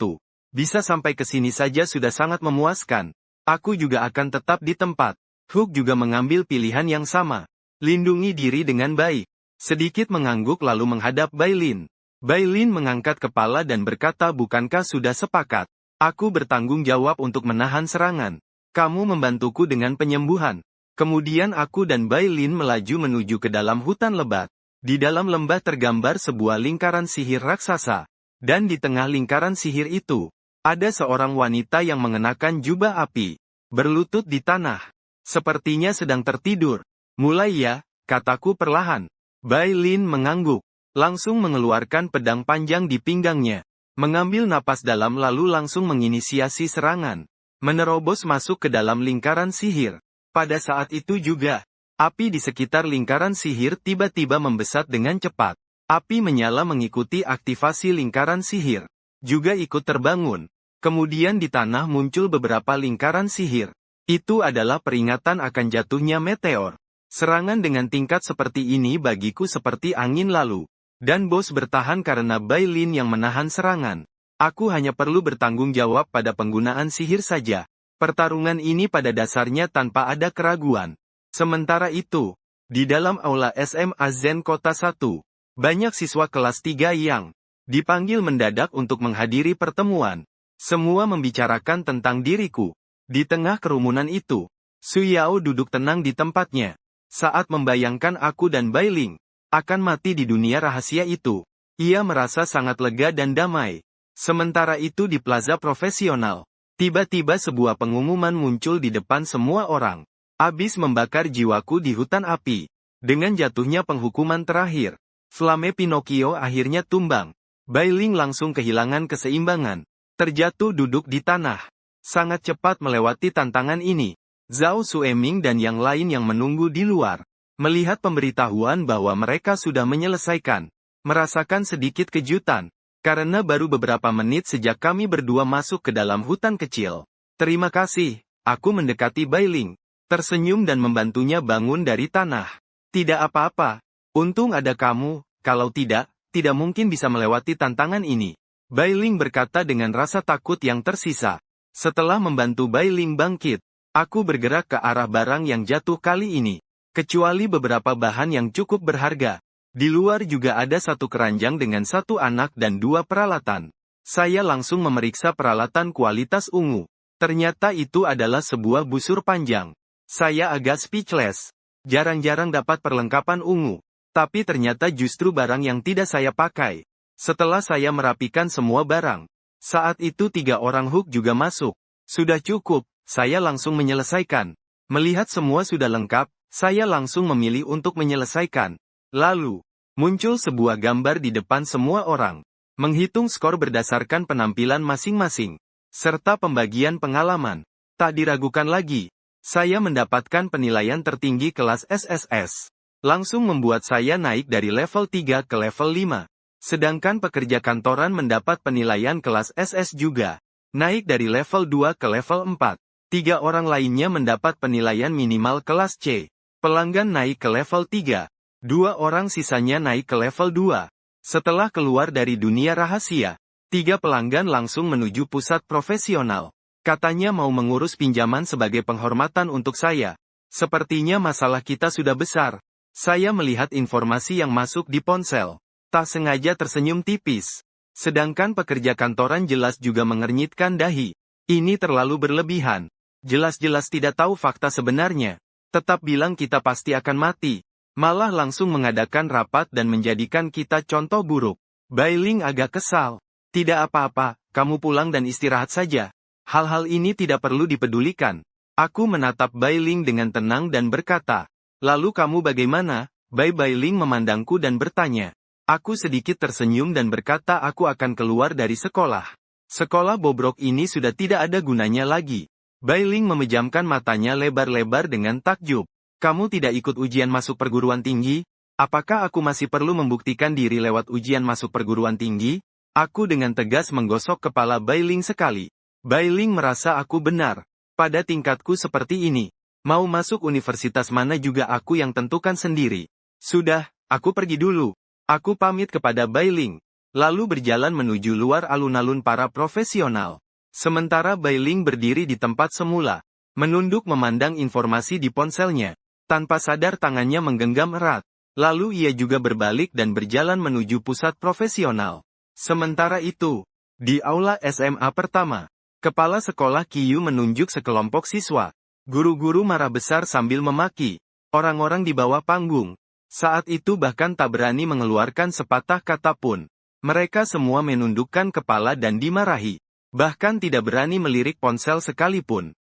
Speaker 1: Bisa sampai ke sini saja sudah sangat memuaskan. Aku juga akan tetap di tempat. Hook juga mengambil pilihan yang sama. Lindungi diri dengan baik. Sedikit mengangguk lalu menghadap Bai Lin. Bai Lin mengangkat kepala dan berkata, bukankah sudah sepakat? Aku bertanggung jawab untuk menahan serangan. Kamu membantuku dengan penyembuhan. Kemudian aku dan Bai Lin melaju menuju ke dalam hutan lebat. Di dalam lembah tergambar sebuah lingkaran sihir raksasa. Dan di tengah lingkaran sihir itu, ada seorang wanita yang mengenakan jubah api, berlutut di tanah. Sepertinya sedang tertidur. Mulai ya, kataku perlahan. Bai Lin mengangguk, langsung mengeluarkan pedang panjang di pinggangnya. Mengambil napas dalam lalu langsung menginisiasi serangan. Menerobos masuk ke dalam lingkaran sihir. Pada saat itu juga, api di sekitar lingkaran sihir tiba-tiba membesar dengan cepat. Api menyala mengikuti aktivasi lingkaran sihir. Juga ikut terbangun. Kemudian di tanah muncul beberapa lingkaran sihir. Itu adalah peringatan akan jatuhnya meteor. Serangan dengan tingkat seperti ini bagiku seperti angin lalu. Dan bos bertahan karena Bai Lin yang menahan serangan. Aku hanya perlu bertanggung jawab pada penggunaan sihir saja. Pertarungan ini pada dasarnya tanpa ada keraguan. Sementara itu, di dalam aula SMA Zen Kota 1, banyak siswa kelas 3 yang dipanggil mendadak untuk menghadiri pertemuan. Semua membicarakan tentang diriku. Di tengah kerumunan itu, Su Yao duduk tenang di tempatnya. Saat membayangkan aku dan Bai Ling akan mati di dunia rahasia itu, ia merasa sangat lega dan damai. Sementara itu di plaza profesional, tiba-tiba sebuah pengumuman muncul di depan semua orang. Abyss membakar jiwaku di hutan api. Dengan jatuhnya penghukuman terakhir, Flame Pinocchio akhirnya tumbang. Bai Ling langsung kehilangan keseimbangan. Terjatuh duduk di tanah. Sangat cepat melewati tantangan ini. Zhao Xueming dan yang lain yang menunggu di luar, melihat pemberitahuan bahwa mereka sudah menyelesaikan, merasakan sedikit kejutan, karena baru beberapa menit sejak kami berdua masuk ke dalam hutan kecil. Terima kasih, aku mendekati Bai Ling, tersenyum dan membantunya bangun dari tanah. Tidak apa-apa, untung ada kamu, kalau tidak mungkin bisa melewati tantangan ini. Bai Ling berkata dengan rasa takut yang tersisa. Setelah membantu Bai Ling bangkit, aku bergerak ke arah barang yang jatuh kali ini. Kecuali beberapa bahan yang cukup berharga. Di luar juga ada satu keranjang dengan satu anak dan 2 peralatan. Saya langsung memeriksa peralatan kualitas ungu. Ternyata itu adalah sebuah busur panjang. Saya agak speechless. Jarang-jarang dapat perlengkapan ungu. Tapi ternyata justru barang yang tidak saya pakai. Setelah saya merapikan semua barang, saat itu 3 orang Hook juga masuk. Sudah cukup, saya langsung menyelesaikan. Melihat semua sudah lengkap, saya langsung memilih untuk menyelesaikan. Lalu, muncul sebuah gambar di depan semua orang. Menghitung skor berdasarkan penampilan masing-masing, serta pembagian pengalaman. Tak diragukan lagi, saya mendapatkan penilaian tertinggi kelas SSS. langsung membuat saya naik dari level 3 ke level 5. Sedangkan pekerja kantoran mendapat penilaian kelas SS juga. Naik dari level 2 ke level 4. 3 orang lainnya mendapat penilaian minimal kelas C. Pelanggan naik ke level 3. 2 orang sisanya naik ke level 2. Setelah keluar dari dunia rahasia, 3 pelanggan langsung menuju pusat profesional. Katanya mau mengurus pinjaman sebagai penghormatan untuk saya. Sepertinya masalah kita sudah besar. Saya melihat informasi yang masuk di ponsel. Tak sengaja tersenyum tipis. Sedangkan pekerja kantoran jelas juga mengernyitkan dahi. Ini terlalu berlebihan. Jelas-jelas tidak tahu fakta sebenarnya. Tetap bilang kita pasti akan mati. Malah langsung mengadakan rapat dan menjadikan kita contoh buruk. Bai Ling agak kesal. Tidak apa-apa, kamu pulang dan istirahat saja. Hal-hal ini tidak perlu dipedulikan. Aku menatap Bai Ling dengan tenang dan berkata, lalu kamu bagaimana? Bai Ling memandangku dan bertanya. Aku sedikit tersenyum dan berkata aku akan keluar dari sekolah. Sekolah bobrok ini sudah tidak ada gunanya lagi. Bai Ling memejamkan matanya lebar-lebar dengan takjub. Kamu tidak ikut ujian masuk perguruan tinggi? Apakah aku masih perlu membuktikan diri lewat ujian masuk perguruan tinggi? Aku dengan tegas menggosok kepala Bai Ling sekali. Bai Ling merasa aku benar. Pada tingkatku seperti ini, mau masuk universitas mana juga aku yang tentukan sendiri. Sudah, aku pergi dulu. Aku pamit kepada Bai Ling, lalu berjalan menuju luar alun-alun para profesional. Sementara Bai Ling berdiri di tempat semula, menunduk memandang informasi di ponselnya. Tanpa sadar tangannya menggenggam erat. Lalu ia juga berbalik dan berjalan menuju pusat profesional. Sementara itu, di aula SMA pertama, kepala sekolah Qiyu menunjuk sekelompok siswa. Guru-guru marah besar sambil memaki. Orang-orang di bawah panggung. Saat itu bahkan tak berani mengeluarkan sepatah kata pun. Mereka semua menundukkan kepala dan dimarahi. Bahkan tidak berani melirik ponsel sekalipun.